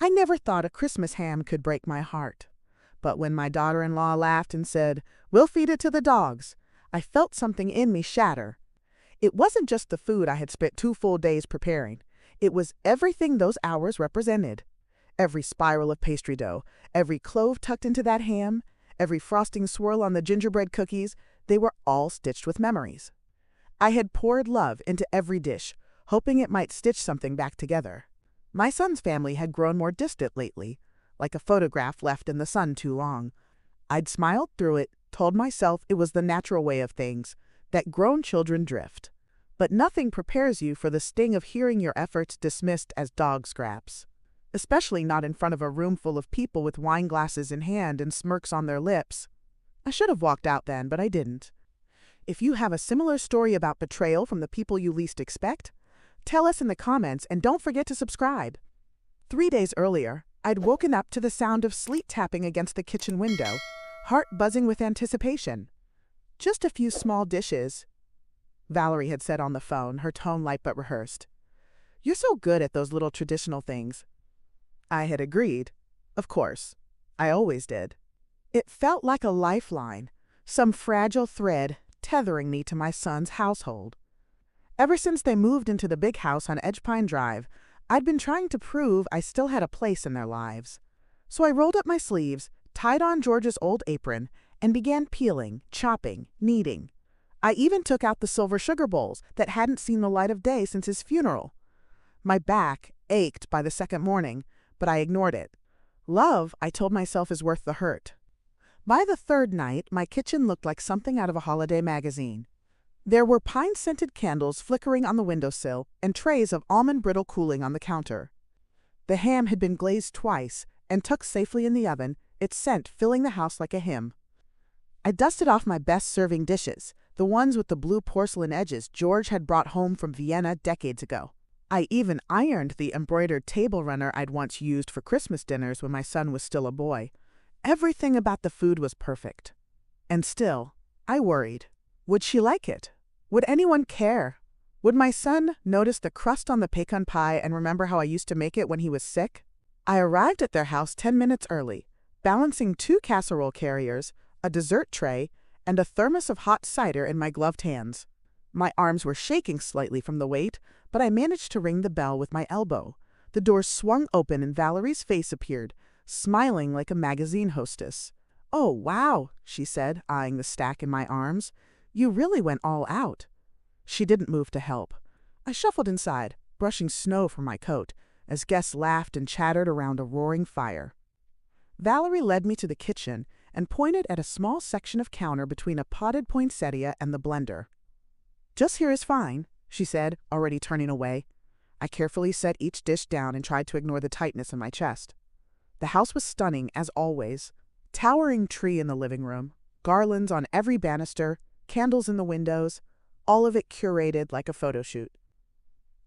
I never thought a Christmas ham could break my heart. But when my daughter-in-law laughed and said, "We'll feed it to the dogs," I felt something in me shatter. It wasn't just the food I had spent 2 full days preparing. It was everything those hours represented. Every spiral of pastry dough, every clove tucked into that ham, every frosting swirl on the gingerbread cookies, they were all stitched with memories. I had poured love into every dish, hoping it might stitch something back together. My son's family had grown more distant lately, like a photograph left in the sun too long. I'd smiled through it, told myself it was the natural way of things, that grown children drift. But nothing prepares you for the sting of hearing your efforts dismissed as dog scraps. Especially not in front of a room full of people with wine glasses in hand and smirks on their lips. I should have walked out then, but I didn't. If you have a similar story about betrayal from the people you least expect, tell us in the comments and don't forget to subscribe. 3 days earlier, I'd woken up to the sound of sleet tapping against the kitchen window, heart buzzing with anticipation. "Just a few small dishes," Valerie had said on the phone, her tone light but rehearsed. "You're so good at those little traditional things." I had agreed. Of course. I always did. It felt like a lifeline, some fragile thread tethering me to my son's household. Ever since they moved into the big house on Edgepine Drive, I'd been trying to prove I still had a place in their lives. So I rolled up my sleeves, tied on George's old apron, and began peeling, chopping, kneading. I even took out the silver sugar bowls that hadn't seen the light of day since his funeral. My back ached by the second morning, but I ignored it. Love, I told myself, is worth the hurt. By the third night, my kitchen looked like something out of a holiday magazine. There were pine-scented candles flickering on the windowsill and trays of almond brittle cooling on the counter. The ham had been glazed twice and tucked safely in the oven, its scent filling the house like a hymn. I dusted off my best serving dishes, the ones with the blue porcelain edges George had brought home from Vienna decades ago. I even ironed the embroidered table runner I'd once used for Christmas dinners when my son was still a boy. Everything about the food was perfect. And still, I worried. Would she like it? Would anyone care? Would my son notice the crust on the pecan pie and remember how I used to make it when he was sick? I arrived at their house 10 minutes early, balancing 2 casserole carriers, a dessert tray, and a thermos of hot cider in my gloved hands. My arms were shaking slightly from the weight, but I managed to ring the bell with my elbow. The door swung open and Valerie's face appeared, smiling like a magazine hostess. "Oh, wow," she said, eyeing the stack in my arms. "You really went all out." She didn't move to help. I shuffled inside, brushing snow from my coat, as guests laughed and chattered around a roaring fire. Valerie led me to the kitchen and pointed at a small section of counter between a potted poinsettia and the blender. "Just here is fine," she said, already turning away. I carefully set each dish down and tried to ignore the tightness in my chest. The house was stunning, as always. Towering tree in the living room, garlands on every banister, candles in the windows, all of it curated like a photo shoot.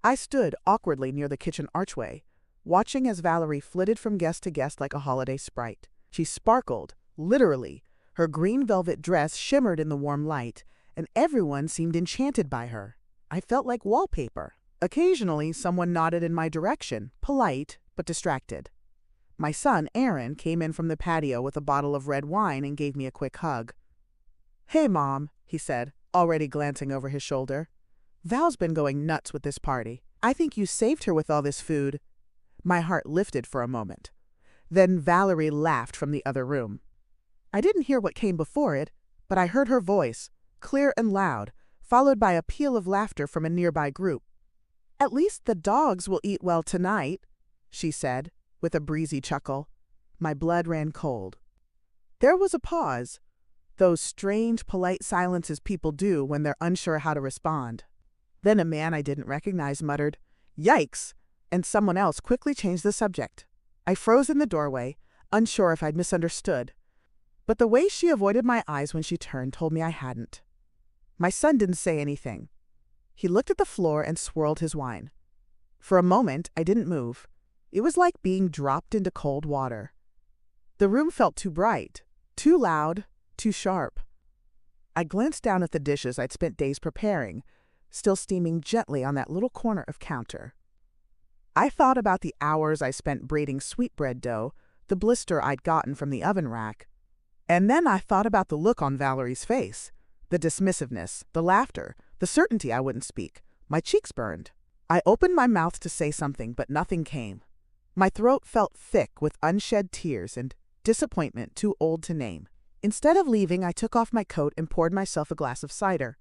I stood awkwardly near the kitchen archway, watching as Valerie flitted from guest to guest like a holiday sprite. She sparkled, literally. Her green velvet dress shimmered in the warm light, and everyone seemed enchanted by her. I felt like wallpaper. Occasionally, someone nodded in my direction, polite but distracted. My son, Aaron, came in from the patio with a bottle of red wine and gave me a quick hug. "Hey, Mom," he said, already glancing over his shoulder. "Val's been going nuts with this party. I think you saved her with all this food." My heart lifted for a moment. Then Valerie laughed from the other room. I didn't hear what came before it, but I heard her voice, clear and loud, followed by a peal of laughter from a nearby group. "At least the dogs will eat well tonight," she said, with a breezy chuckle. My blood ran cold. There was a pause, those strange, polite silences people do when they're unsure how to respond. Then a man I didn't recognize muttered, "Yikes!" and someone else quickly changed the subject. I froze in the doorway, unsure if I'd misunderstood. But the way she avoided my eyes when she turned told me I hadn't. My son didn't say anything. He looked at the floor and swirled his wine. For a moment, I didn't move. It was like being dropped into cold water. The room felt too bright, too loud, too sharp. I glanced down at the dishes I'd spent days preparing, still steaming gently on that little corner of counter. I thought about the hours I spent braiding sweetbread dough, the blister I'd gotten from the oven rack. And then I thought about the look on Valerie's face, the dismissiveness, the laughter, the certainty I wouldn't speak. My cheeks burned. I opened my mouth to say something, but nothing came. My throat felt thick with unshed tears and disappointment too old to name. Instead of leaving, I took off my coat and poured myself a glass of cider.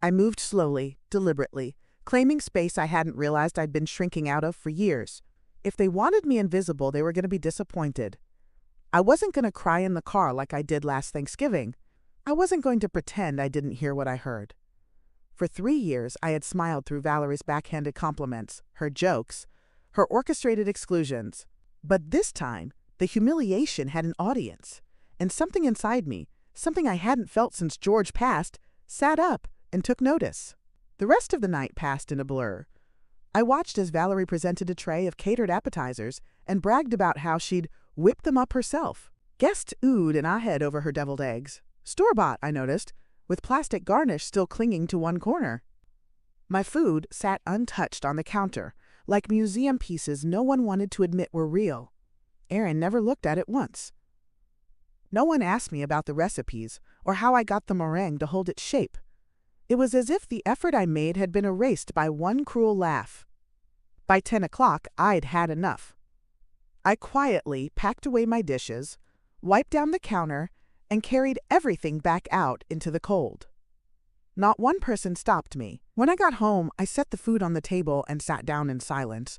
I moved slowly, deliberately, claiming space I hadn't realized I'd been shrinking out of for years. If they wanted me invisible, they were going to be disappointed. I wasn't going to cry in the car like I did last Thanksgiving. I wasn't going to pretend I didn't hear what I heard. For 3 years, I had smiled through Valerie's backhanded compliments, her jokes, her orchestrated exclusions. But this time, the humiliation had an audience. And something inside me, something I hadn't felt since George passed, sat up and took notice. The rest of the night passed in a blur. I watched as Valerie presented a tray of catered appetizers and bragged about how she'd whipped them up herself. Guests oohed and ahed over her deviled eggs. Store-bought, I noticed, with plastic garnish still clinging to one corner. My food sat untouched on the counter, like museum pieces no one wanted to admit were real. Aaron never looked at it once. No one asked me about the recipes or how I got the meringue to hold its shape. It was as if the effort I made had been erased by one cruel laugh. By 10 o'clock, I'd had enough. I quietly packed away my dishes, wiped down the counter, and carried everything back out into the cold. Not one person stopped me. When I got home, I set the food on the table and sat down in silence.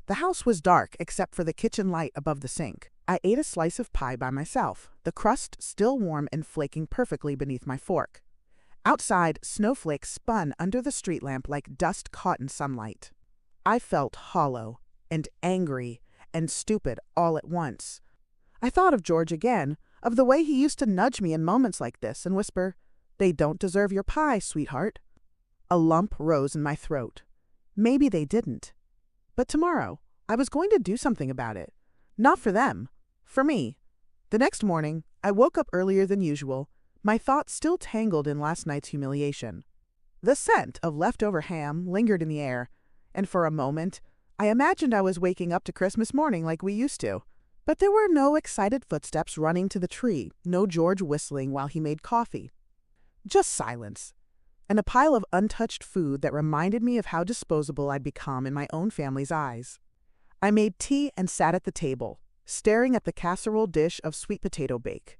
The house was dark except for the kitchen light above the sink. I ate a slice of pie by myself, the crust still warm and flaking perfectly beneath my fork. Outside, snowflakes spun under the street lamp like dust caught in sunlight. I felt hollow and angry and stupid all at once. I thought of George again, of the way he used to nudge me in moments like this and whisper, "They don't deserve your pie, sweetheart." A lump rose in my throat. Maybe they didn't. But tomorrow, I was going to do something about it. Not for them, for me. The next morning, I woke up earlier than usual, my thoughts still tangled in last night's humiliation. The scent of leftover ham lingered in the air, and for a moment, I imagined I was waking up to Christmas morning like we used to. But there were no excited footsteps running to the tree, no George whistling while he made coffee. Just silence, and a pile of untouched food that reminded me of how disposable I'd become in my own family's eyes. I made tea and sat at the table, staring at the casserole dish of sweet potato bake.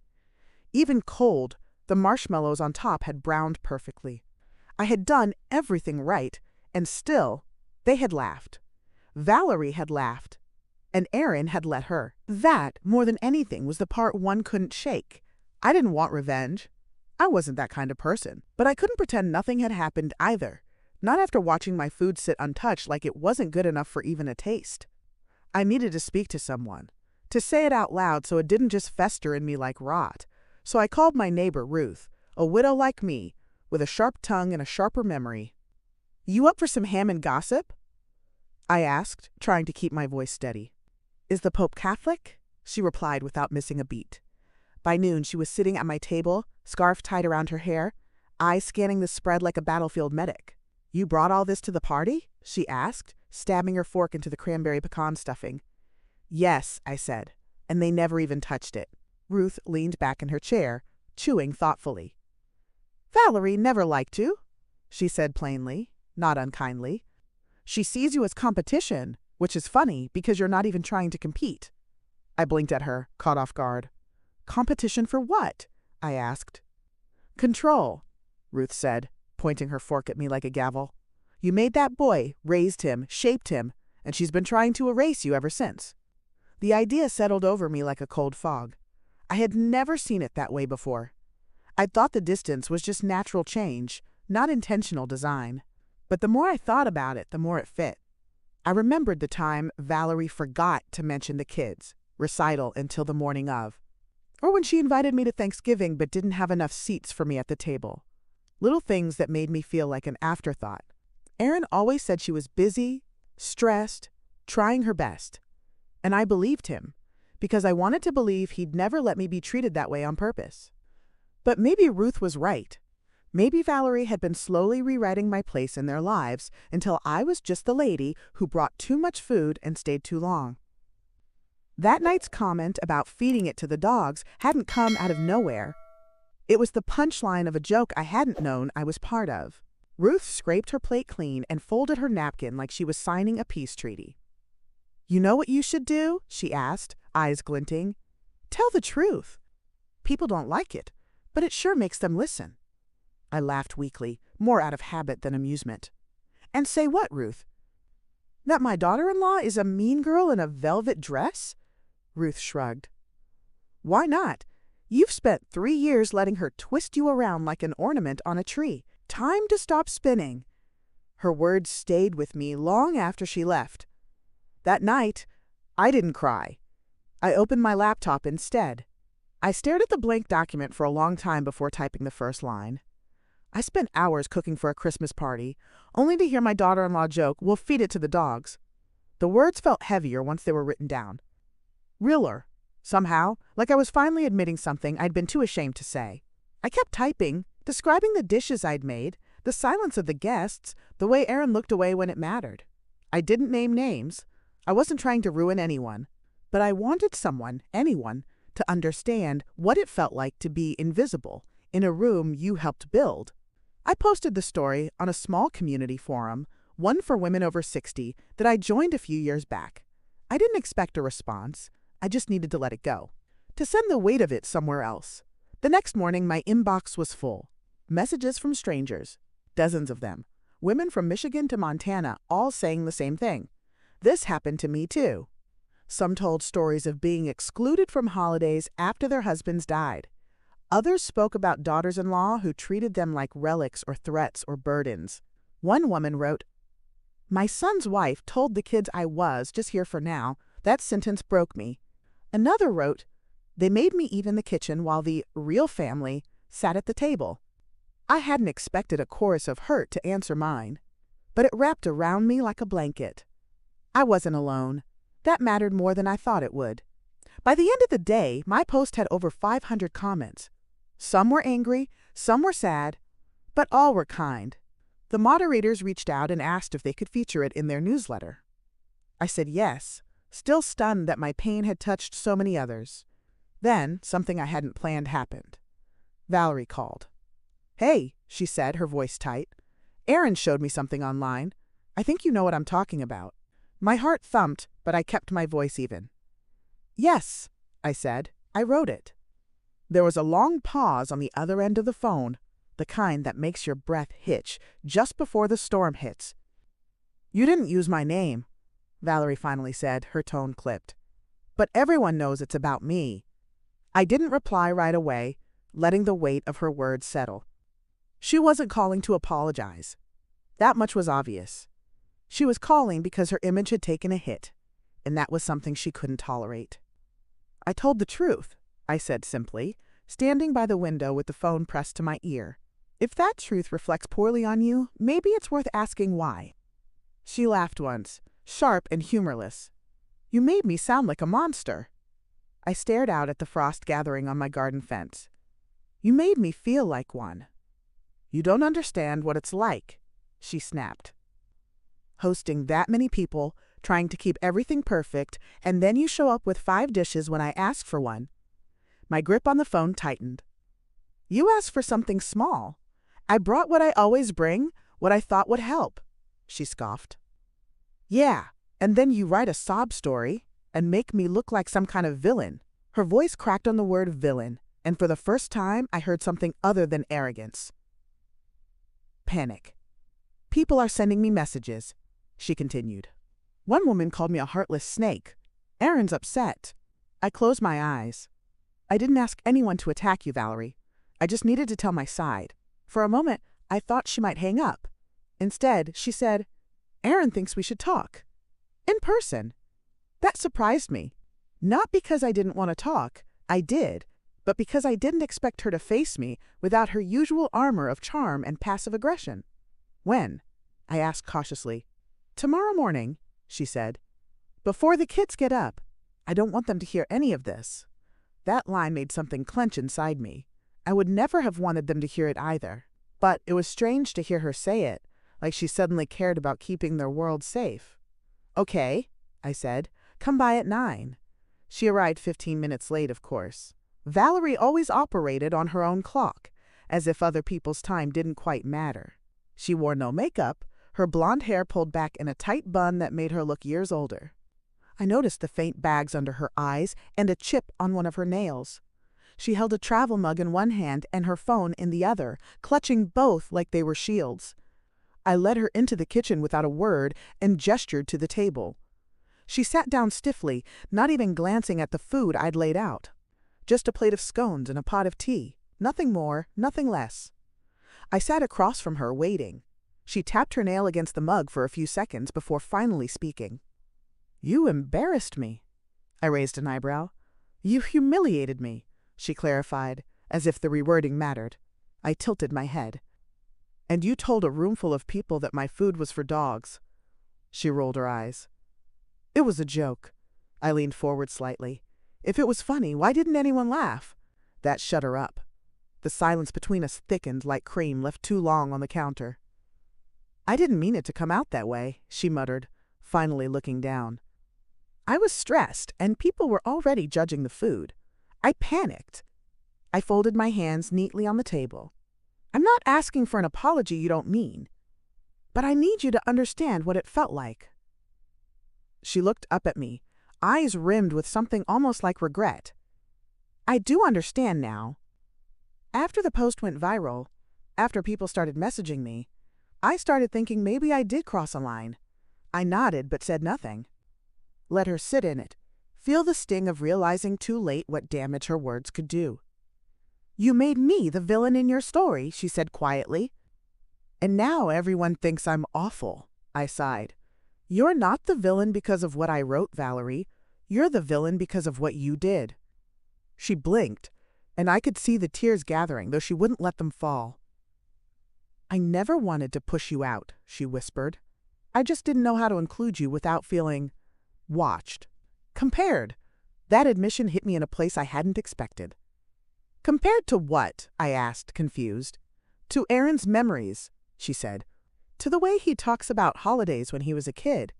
Even cold, the marshmallows on top had browned perfectly. I had done everything right, and still, they had laughed. Valerie had laughed, and Aaron had let her. That, more than anything, was the part one couldn't shake. I didn't want revenge. I wasn't that kind of person. But I couldn't pretend nothing had happened either, not after watching my food sit untouched like it wasn't good enough for even a taste. I needed to speak to someone, to say it out loud so it didn't just fester in me like rot. So I called my neighbor, Ruth, a widow like me, with a sharp tongue and a sharper memory. "You up for some ham and gossip?" I asked, trying to keep my voice steady. "Is the Pope Catholic?" she replied without missing a beat. By noon, she was sitting at my table, scarf tied around her hair, eyes scanning the spread like a battlefield medic. "You brought all this to the party?" she asked, stabbing her fork into the cranberry pecan stuffing. "Yes," I said, "and they never even touched it." Ruth leaned back in her chair, chewing thoughtfully. "Valerie never liked you," she said plainly, not unkindly. "She sees you as competition, which is funny because you're not even trying to compete." I blinked at her, caught off guard. "Competition for what?" I asked. "Control," Ruth said, pointing her fork at me like a gavel. "You made that boy, raised him, shaped him, and she's been trying to erase you ever since." The idea settled over me like a cold fog. I had never seen it that way before. I thought the distance was just natural change, not intentional design. But the more I thought about it, the more it fit. I remembered the time Valerie forgot to mention the kids' recital until the morning of. Or when she invited me to Thanksgiving but didn't have enough seats for me at the table. Little things that made me feel like an afterthought. Aaron always said she was busy, stressed, trying her best. And I believed him, because I wanted to believe he'd never let me be treated that way on purpose. But maybe Ruth was right. Maybe Valerie had been slowly rewriting my place in their lives until I was just the lady who brought too much food and stayed too long. That night's comment about feeding it to the dogs hadn't come out of nowhere. It was the punchline of a joke I hadn't known I was part of. Ruth scraped her plate clean and folded her napkin like she was signing a peace treaty. "You know what you should do?" she asked, eyes glinting. "Tell the truth. People don't like it, but it sure makes them listen." I laughed weakly, more out of habit than amusement. "And say what, Ruth? That my daughter-in-law is a mean girl in a velvet dress?" Ruth shrugged. "Why not? You've spent 3 years letting her twist you around like an ornament on a tree. Time to stop spinning." Her words stayed with me long after she left. That night, I didn't cry. I opened my laptop instead. I stared at the blank document for a long time before typing the first line. I spent hours cooking for a Christmas party, only to hear my daughter-in-law joke, "We'll feed it to the dogs." The words felt heavier once they were written down. Realer, somehow, like I was finally admitting something I'd been too ashamed to say. I kept typing, describing the dishes I'd made, the silence of the guests, the way Aaron looked away when it mattered. I didn't name names. I wasn't trying to ruin anyone, but I wanted someone, anyone, to understand what it felt like to be invisible in a room you helped build. I posted the story on a small community forum, one for women over 60, that I joined a few years back. I didn't expect a response. I just needed to let it go, to send the weight of it somewhere else. The next morning, my inbox was full. Messages from strangers, dozens of them. Women from Michigan to Montana, all saying the same thing. This happened to me too. Some told stories of being excluded from holidays after their husbands died. Others spoke about daughters-in-law who treated them like relics or threats or burdens. One woman wrote, "My son's wife told the kids I was just here for now. That sentence broke me." Another wrote, "They made me eat in the kitchen while the real family sat at the table." I hadn't expected a chorus of hurt to answer mine, but it wrapped around me like a blanket. I wasn't alone. That mattered more than I thought it would. By the end of the day, my post had over 500 comments. Some were angry, some were sad, but all were kind. The moderators reached out and asked if they could feature it in their newsletter. I said yes, still stunned that my pain had touched so many others. Then, something I hadn't planned happened. Valerie called. "Hey," she said, her voice tight. "Aaron showed me something online. I think you know what I'm talking about." My heart thumped, but I kept my voice even. "Yes," I said. "I wrote it." There was a long pause on the other end of the phone, the kind that makes your breath hitch just before the storm hits. "You didn't use my name," Valerie finally said, her tone clipped. "But everyone knows it's about me." I didn't reply right away, letting the weight of her words settle. She wasn't calling to apologize. That much was obvious. She was calling because her image had taken a hit, and that was something she couldn't tolerate. "I told the truth," I said simply, standing by the window with the phone pressed to my ear. "If that truth reflects poorly on you, maybe it's worth asking why." She laughed once, sharp and humorless. "You made me sound like a monster." I stared out at the frost gathering on my garden fence. "You made me feel like one." "You don't understand what it's like," she snapped. Hosting that many people, trying to keep everything perfect, and then you show up with 5 dishes when I ask for one. My grip on the phone tightened. "You asked for something small. I brought what I always bring, what I thought would help," she scoffed. "Yeah, and then you write a sob story and make me look like some kind of villain." Her voice cracked on the word villain, and for the first time I heard something other than arrogance. Panic. "People are sending me messages," she continued. "One woman called me a heartless snake. Aaron's upset." I closed my eyes. "I didn't ask anyone to attack you, Valerie. I just needed to tell my side." For a moment, I thought she might hang up. Instead, she said, "Aaron thinks we should talk. In person." That surprised me. Not because I didn't want to talk, I did, but because I didn't expect her to face me without her usual armor of charm and passive aggression. "When?" I asked cautiously. "Tomorrow morning," she said. "Before the kids get up. I don't want them to hear any of this." That line made something clench inside me. I would never have wanted them to hear it either. But it was strange to hear her say it, like she suddenly cared about keeping their world safe. "Okay," I said. "Come by at 9. She arrived 15 minutes late, of course. Valerie always operated on her own clock, as if other people's time didn't quite matter. She wore no makeup, her blonde hair pulled back in a tight bun that made her look years older. I noticed the faint bags under her eyes and a chip on one of her nails. She held a travel mug in one hand and her phone in the other, clutching both like they were shields. I led her into the kitchen without a word and gestured to the table. She sat down stiffly, not even glancing at the food I'd laid out. Just a plate of scones and a pot of tea. Nothing more, nothing less. I sat across from her, waiting. She tapped her nail against the mug for a few seconds before finally speaking. "You embarrassed me." I raised an eyebrow. "You humiliated me," she clarified, as if the rewording mattered. I tilted my head. "And you told a roomful of people that my food was for dogs." She rolled her eyes. "It was a joke." I leaned forward slightly. "If it was funny, why didn't anyone laugh?" That shut her up. The silence between us thickened like cream left too long on the counter. "I didn't mean it to come out that way," she muttered, finally looking down. I was stressed, and people were already judging the food. I panicked. I folded my hands neatly on the table. "I'm not asking for an apology you don't mean, but I need you to understand what it felt like." She looked up at me, eyes rimmed with something almost like regret. "I do understand now. After the post went viral, after people started messaging me, I started thinking maybe I did cross a line." I nodded but said nothing. Let her sit in it, feel the sting of realizing too late what damage her words could do. "You made me the villain in your story," she said quietly. "And now everyone thinks I'm awful," I sighed. "You're not the villain because of what I wrote, Valerie. You're the villain because of what you did." She blinked, and I could see the tears gathering, though she wouldn't let them fall. "I never wanted to push you out," she whispered. "I just didn't know how to include you without feeling watched. Compared." That admission hit me in a place I hadn't expected. "Compared to what?" I asked, confused. "To Aaron's memories," she said. "To the way he talks about holidays when he was a kid.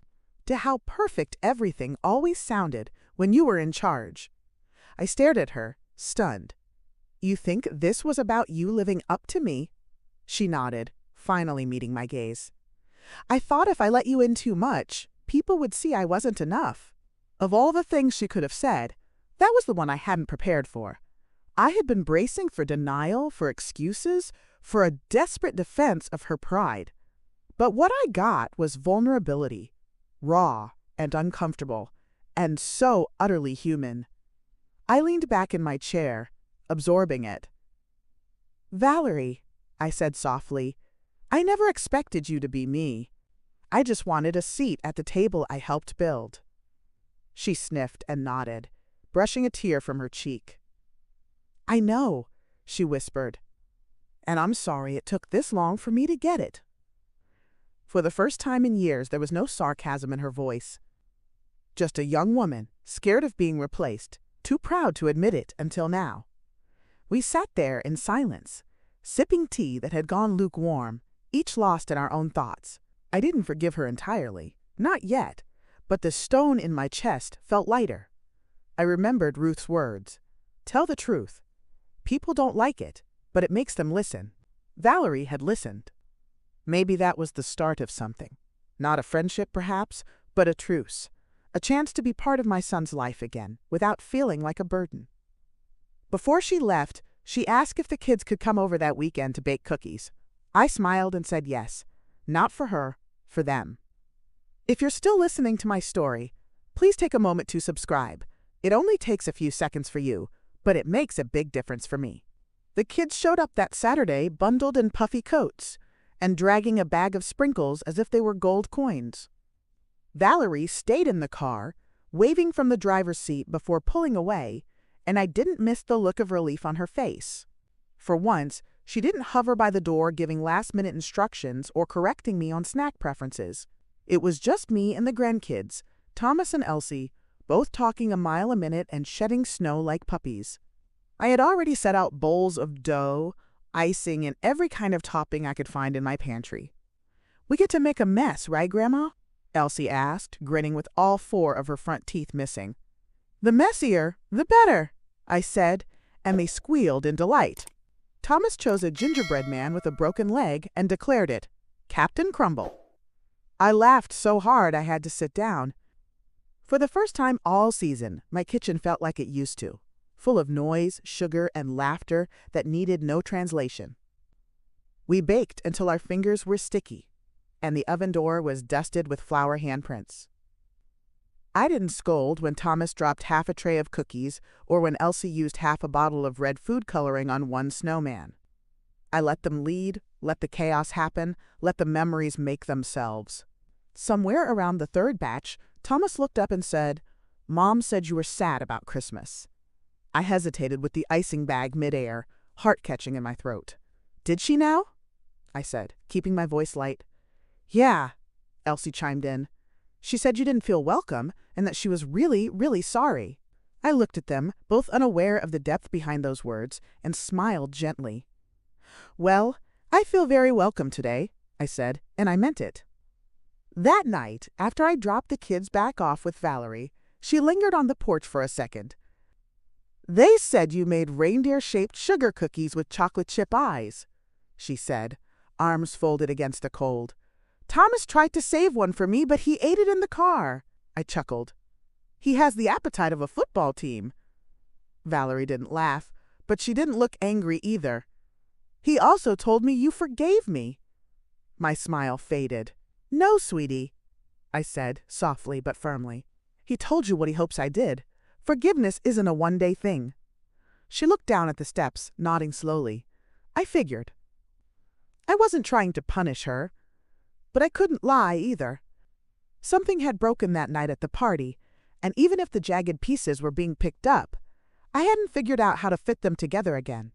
To how perfect everything always sounded when you were in charge." I stared at her, stunned. "You think this was about you living up to me?" She nodded, finally meeting my gaze. "I thought if I let you in too much, people would see I wasn't enough." Of all the things she could have said, that was the one I hadn't prepared for. I had been bracing for denial, for excuses, for a desperate defense of her pride. But what I got was vulnerability, raw and uncomfortable, and so utterly human. I leaned back in my chair, absorbing it. "Valerie," I said softly, "I never expected you to be me. I just wanted a seat at the table I helped build." She sniffed and nodded, brushing a tear from her cheek. "I know," she whispered, "and I'm sorry it took this long for me to get it." For the first time in years, there was no sarcasm in her voice. Just a young woman, scared of being replaced, too proud to admit it until now. We sat there in silence, sipping tea that had gone lukewarm, each lost in our own thoughts. I didn't forgive her entirely, not yet, but the stone in my chest felt lighter. I remembered Ruth's words. Tell the truth. People don't like it, but it makes them listen. Valerie had listened. Maybe that was the start of something. Not a friendship, perhaps, but a truce. A chance to be part of my son's life again, without feeling like a burden. Before she left, she asked if the kids could come over that weekend to bake cookies. I smiled and said yes. Not for her, for them. If you're still listening to my story, please take a moment to subscribe. It only takes a few seconds for you, but it makes a big difference for me. The kids showed up that Saturday bundled in puffy coats and dragging a bag of sprinkles as if they were gold coins. Valerie stayed in the car, waving from the driver's seat before pulling away, and I didn't miss the look of relief on her face. For once, she didn't hover by the door giving last-minute instructions or correcting me on snack preferences. It was just me and the grandkids, Thomas and Elsie, both talking a mile a minute and shedding snow like puppies. I had already set out bowls of dough, icing, and every kind of topping I could find in my pantry. "We get to make a mess, right, Grandma?" Elsie asked, grinning with all 4 of her front teeth missing. "The messier, the better," I said, and they squealed in delight. Thomas chose a gingerbread man with a broken leg and declared it Captain Crumble. I laughed so hard I had to sit down. For the first time all season, my kitchen felt like it used to, full of noise, sugar, and laughter that needed no translation. We baked until our fingers were sticky, and the oven door was dusted with flour handprints. I didn't scold when Thomas dropped half a tray of cookies or when Elsie used half a bottle of red food coloring on one snowman. I let them lead, let the chaos happen, let the memories make themselves. Somewhere around the 3rd batch, Thomas looked up and said, "Mom said you were sad about Christmas." I hesitated with the icing bag midair, heart catching in my throat. "Did she now?" I said, keeping my voice light. "Yeah," Elsie chimed in. "She said you didn't feel welcome and that she was really, really sorry." I looked at them, both unaware of the depth behind those words, and smiled gently. "Well, I feel very welcome today," I said, and I meant it. That night, after I dropped the kids back off with Valerie, she lingered on the porch for a second. "They said you made reindeer-shaped sugar cookies with chocolate chip eyes," she said, arms folded against a cold. "Thomas tried to save one for me, but he ate it in the car." I chuckled. "He has the appetite of a football team." Valerie didn't laugh, but she didn't look angry either. "He also told me you forgave me." My smile faded. "No, sweetie," I said, softly but firmly. "He told you what he hopes I did. Forgiveness isn't a one-day thing." She looked down at the steps, nodding slowly. I figured. I wasn't trying to punish her, but I couldn't lie either. Something had broken that night at the party, and even if the jagged pieces were being picked up, I hadn't figured out how to fit them together again.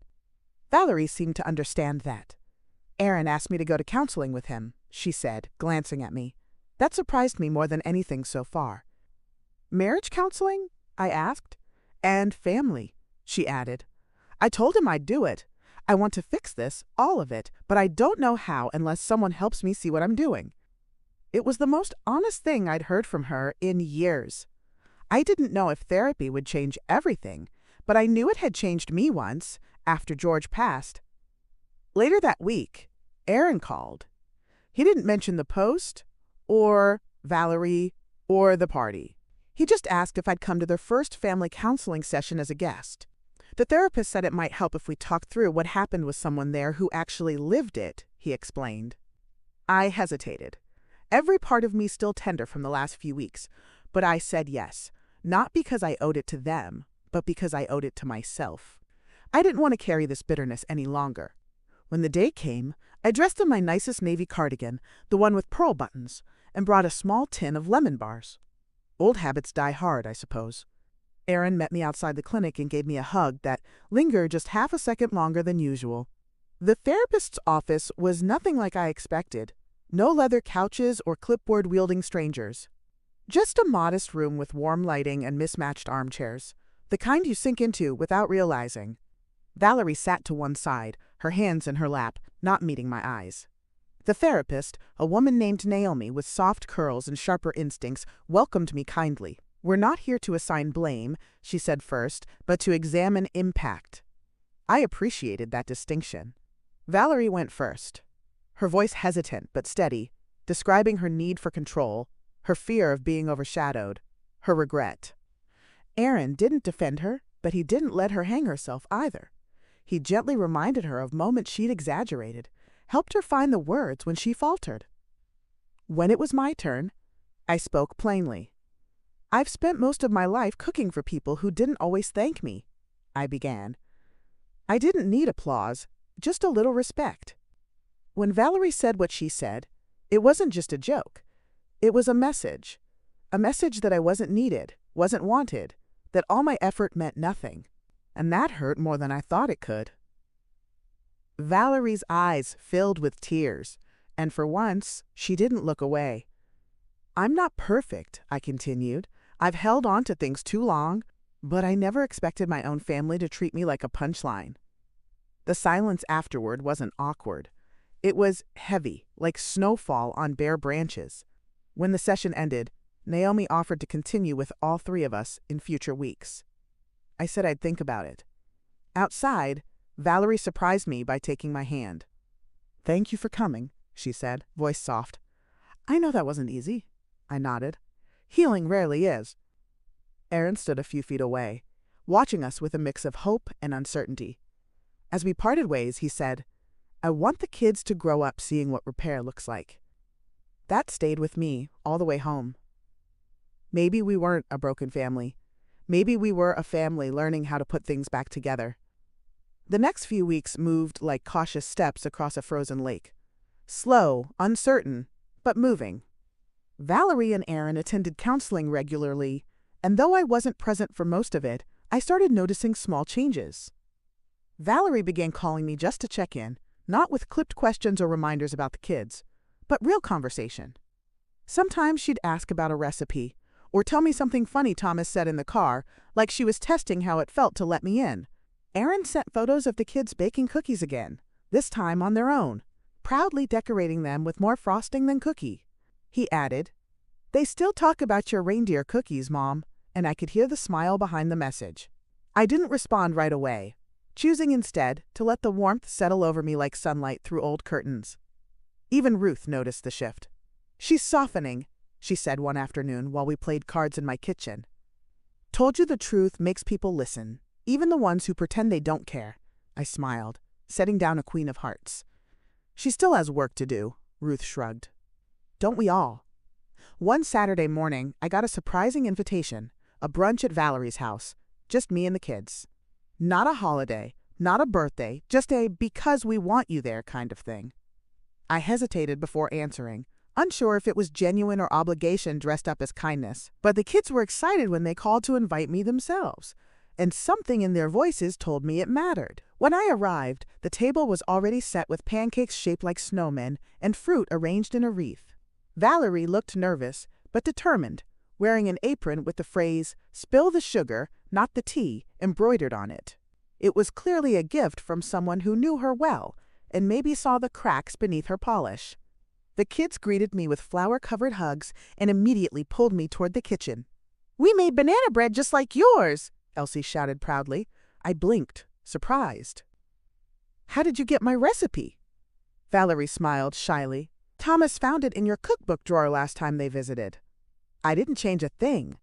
Valerie seemed to understand that. "Aaron asked me to go to counseling with him," she said, glancing at me. That surprised me more than anything so far. "Marriage counseling?" I asked. "And family," she added. "I told him I'd do it. I want to fix this, all of it, but I don't know how unless someone helps me see what I'm doing." It was the most honest thing I'd heard from her in years. I didn't know if therapy would change everything, but I knew it had changed me once, after George passed. Later that week, Aaron called. He didn't mention the post, or Valerie, or the party. He just asked if I'd come to their first family counseling session as a guest. The therapist said it might help if we talked through what happened with someone there who actually lived it, he explained. I hesitated. Every part of me still tender from the last few weeks, but I said yes, not because I owed it to them, but because I owed it to myself. I didn't want to carry this bitterness any longer. When the day came, I dressed in my nicest navy cardigan, the one with pearl buttons, and brought a small tin of lemon bars. Old habits die hard, I suppose. Aaron met me outside the clinic and gave me a hug that lingered just half a second longer than usual. The therapist's office was nothing like I expected. No leather couches or clipboard-wielding strangers. Just a modest room with warm lighting and mismatched armchairs, the kind you sink into without realizing. Valerie sat to one side, her hands in her lap, not meeting my eyes. The therapist, a woman named Naomi with soft curls and sharper instincts, welcomed me kindly. "We're not here to assign blame," she said first, "but to examine impact." I appreciated that distinction. Valerie went first, her voice hesitant but steady, describing her need for control, her fear of being overshadowed, her regret. Aaron didn't defend her, but he didn't let her hang herself either. He gently reminded her of moments she'd exaggerated, helped her find the words when she faltered. When it was my turn, I spoke plainly. "I've spent most of my life cooking for people who didn't always thank me," I began. I didn't need applause, just a little respect. When Valerie said what she said, it wasn't just a joke. It was a message that I wasn't needed, wasn't wanted, that all my effort meant nothing. And that hurt more than I thought it could. Valerie's eyes filled with tears, and for once, she didn't look away. "I'm not perfect," I continued. "I've held on to things too long, but I never expected my own family to treat me like a punchline." The silence afterward wasn't awkward. It was heavy, like snowfall on bare branches. When the session ended, Naomi offered to continue with all three of us in future weeks. I said I'd think about it. Outside, Valerie surprised me by taking my hand. "Thank you for coming," she said, voice soft. "I know that wasn't easy." I nodded. "Healing rarely is." Aaron stood a few feet away, watching us with a mix of hope and uncertainty. As we parted ways, he said, "I want the kids to grow up seeing what repair looks like." That stayed with me all the way home. Maybe we weren't a broken family. Maybe we were a family learning how to put things back together. The next few weeks moved like cautious steps across a frozen lake. Slow, uncertain, but moving. Valerie and Aaron attended counseling regularly, and though I wasn't present for most of it, I started noticing small changes. Valerie began calling me just to check in, not with clipped questions or reminders about the kids, but real conversation. Sometimes she'd ask about a recipe, or tell me something funny Thomas said in the car, like she was testing how it felt to let me in. Aaron sent photos of the kids baking cookies again, this time on their own, proudly decorating them with more frosting than cookie. He added, "They still talk about your reindeer cookies, Mom," and I could hear the smile behind the message. I didn't respond right away, choosing instead to let the warmth settle over me like sunlight through old curtains. Even Ruth noticed the shift. "She's softening," she said one afternoon while we played cards in my kitchen. "Told you the truth makes people listen, even the ones who pretend they don't care." I smiled, setting down a queen of hearts. "She still has work to do," Ruth shrugged. "Don't we all?" One Saturday morning, I got a surprising invitation, a brunch at Valerie's house, just me and the kids. Not a holiday, not a birthday, just a because we want you there kind of thing. I hesitated before answering, unsure if it was genuine or obligation dressed up as kindness, but the kids were excited when they called to invite me themselves, and something in their voices told me it mattered. When I arrived, the table was already set with pancakes shaped like snowmen and fruit arranged in a wreath. Valerie looked nervous, but determined, wearing an apron with the phrase, "Spill the sugar, not the tea," embroidered on it. It was clearly a gift from someone who knew her well, and maybe saw the cracks beneath her polish. The kids greeted me with flower-covered hugs and immediately pulled me toward the kitchen. "We made banana bread just like yours," Elsie shouted proudly. I blinked, surprised. "How did you get my recipe?" Valerie smiled shyly. "Thomas found it in your cookbook drawer last time they visited." I didn't change a thing.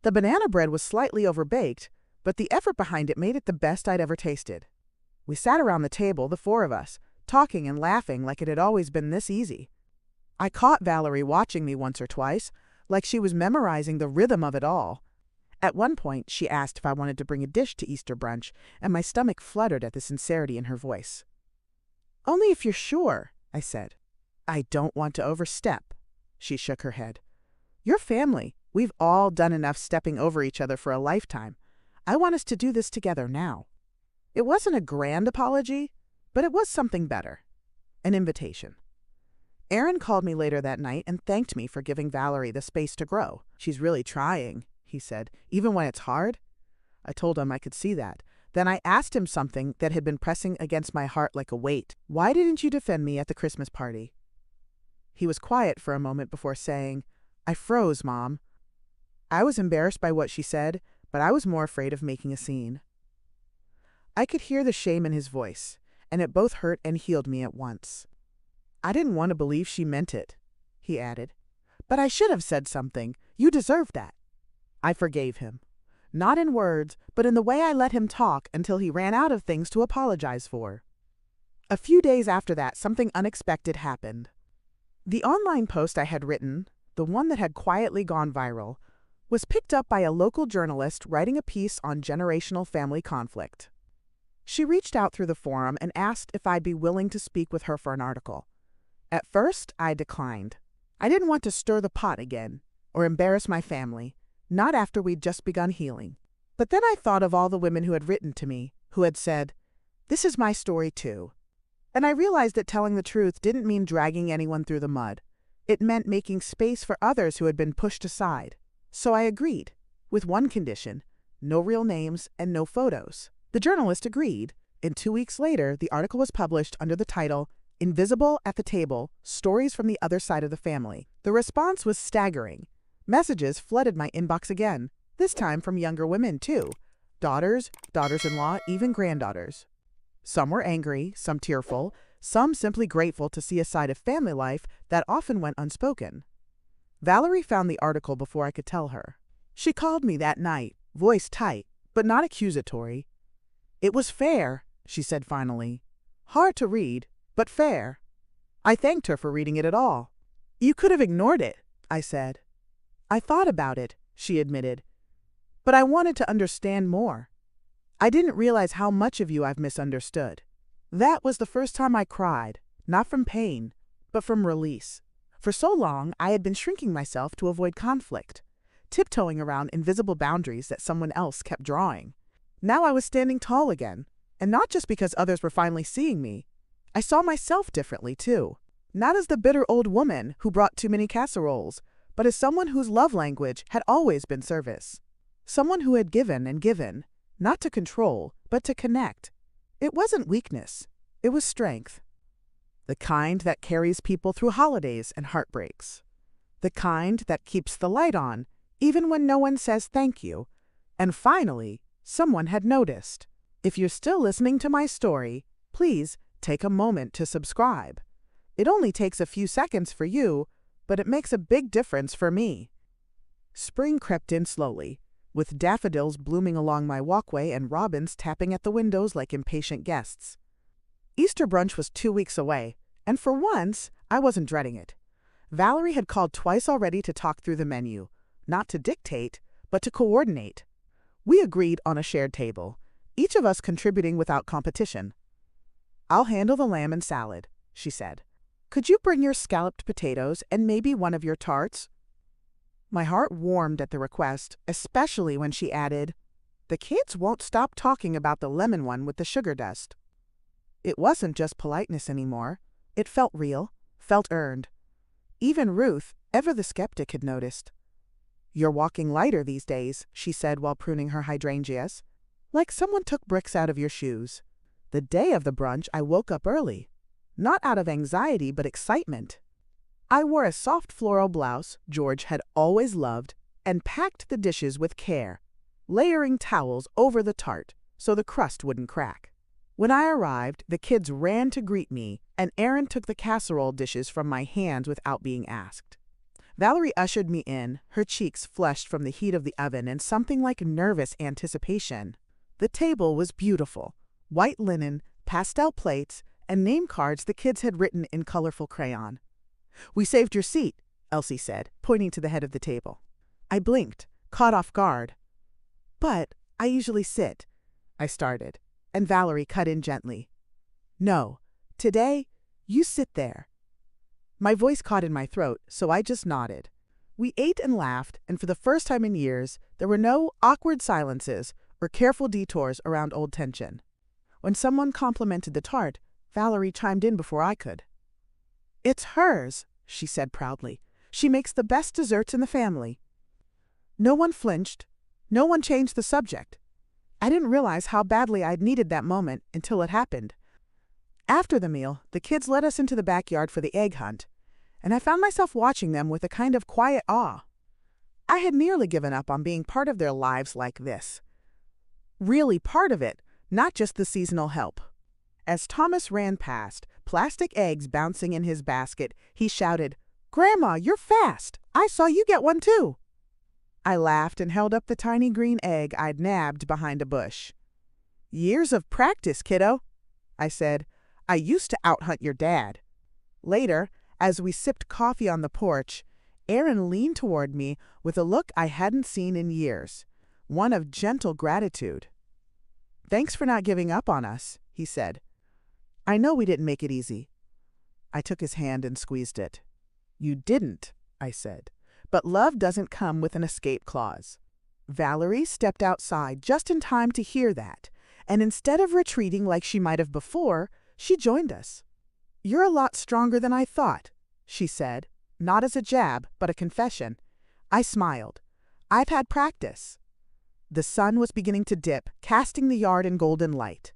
The banana bread was slightly overbaked, but the effort behind it made it the best I'd ever tasted. We sat around the table, the four of us, talking and laughing like it had always been this easy. I caught Valerie watching me once or twice, like she was memorizing the rhythm of it all. At one point, she asked if I wanted to bring a dish to Easter brunch, and my stomach fluttered at the sincerity in her voice. "Only if you're sure," I said. "I don't want to overstep." She shook her head. "Your family. We've all done enough stepping over each other for a lifetime. I want us to do this together now." It wasn't a grand apology, but it was something better. An invitation. Aaron called me later that night and thanked me for giving Valerie the space to grow. "She's really trying," he said, "even when it's hard." I told him I could see that. Then I asked him something that had been pressing against my heart like a weight. "Why didn't you defend me at the Christmas party?" He was quiet for a moment before saying, "I froze, Mom." I was embarrassed by what she said, but I was more afraid of making a scene. I could hear the shame in his voice, and it both hurt and healed me at once. "I didn't want to believe she meant it," he added. "But I should have said something. You deserve that." I forgave him. Not in words, but in the way I let him talk until he ran out of things to apologize for. A few days after that, something unexpected happened. The online post I had written, the one that had quietly gone viral, was picked up by a local journalist writing a piece on generational family conflict. She reached out through the forum and asked if I'd be willing to speak with her for an article. At first, I declined. I didn't want to stir the pot again, or embarrass my family, not after we'd just begun healing. But then I thought of all the women who had written to me, who had said, "This is my story too." And I realized that telling the truth didn't mean dragging anyone through the mud. It meant making space for others who had been pushed aside. So I agreed, with one condition: no real names and no photos. The journalist agreed, and 2 weeks later, the article was published under the title, Invisible at the Table, Stories from the Other Side of the Family. The response was staggering. Messages flooded my inbox again, this time from younger women too. Daughters, daughters-in-law, even granddaughters. Some were angry, some tearful, some simply grateful to see a side of family life that often went unspoken. Valerie found the article before I could tell her. She called me that night, voice tight, but not accusatory. "It was fair," she said finally. "Hard to read, but fair." I thanked her for reading it at all. "You could have ignored it," I said. "I thought about it," she admitted, "but I wanted to understand more. I didn't realize how much of you I've misunderstood." That was the first time I cried, not from pain, but from release. For so long, I had been shrinking myself to avoid conflict, tiptoeing around invisible boundaries that someone else kept drawing. Now I was standing tall again, and not just because others were finally seeing me. I saw myself differently, too. Not as the bitter old woman who brought too many casseroles, but as someone whose love language had always been service. Someone who had given and given, not to control, but to connect. It wasn't weakness, it was strength. The kind that carries people through holidays and heartbreaks. The kind that keeps the light on, even when no one says thank you. And finally, someone had noticed. If you're still listening to my story, please take a moment to subscribe. It only takes a few seconds for you, but it makes a big difference for me. Spring crept in slowly, with daffodils blooming along my walkway and robins tapping at the windows like impatient guests. Easter brunch was 2 weeks away, and for once, I wasn't dreading it. Valerie had called twice already to talk through the menu, not to dictate, but to coordinate. We agreed on a shared table, each of us contributing without competition. "I'll handle the lamb and salad," she said. "Could you bring your scalloped potatoes and maybe one of your tarts?" My heart warmed at the request, especially when she added, "The kids won't stop talking about the lemon one with the sugar dust." It wasn't just politeness anymore. It felt real, felt earned. Even Ruth, ever the skeptic, had noticed. "You're walking lighter these days," she said while pruning her hydrangeas. "Like someone took bricks out of your shoes." The day of the brunch, I woke up early. Not out of anxiety, but excitement. I wore a soft floral blouse George had always loved and packed the dishes with care, layering towels over the tart so the crust wouldn't crack. When I arrived, the kids ran to greet me, and Erin took the casserole dishes from my hands without being asked. Valerie ushered me in, her cheeks flushed from the heat of the oven and something like nervous anticipation. The table was beautiful. White linen, pastel plates, and name cards the kids had written in colorful crayon. "We saved your seat," Elsie said, pointing to the head of the table. I blinked, caught off guard. "But I usually sit," I started, and Valerie cut in gently. "No, today, you sit there." My voice caught in my throat, so I just nodded. We ate and laughed, and for the first time in years, there were no awkward silences or careful detours around old tension. When someone complimented the tart, Valerie chimed in before I could. "It's hers," she said proudly. "She makes the best desserts in the family." No one flinched. No one changed the subject. I didn't realize how badly I'd needed that moment until it happened. After the meal, the kids led us into the backyard for the egg hunt, and I found myself watching them with a kind of quiet awe. I had nearly given up on being part of their lives like this. Really part of it, not just the seasonal help. As Thomas ran past, plastic eggs bouncing in his basket, he shouted, "Grandma, you're fast! I saw you get one too!" I laughed and held up the tiny green egg I'd nabbed behind a bush. "Years of practice, kiddo," I said. "I used to out-hunt your dad." Later, as we sipped coffee on the porch, Erin leaned toward me with a look I hadn't seen in years, one of gentle gratitude. "Thanks for not giving up on us," he said. "I know we didn't make it easy." I took his hand and squeezed it. "You didn't," I said, "but love doesn't come with an escape clause." Valerie stepped outside just in time to hear that, and instead of retreating like she might have before, she joined us. "You're a lot stronger than I thought," she said, not as a jab, but a confession. I smiled. "I've had practice." The sun was beginning to dip, casting the yard in golden light.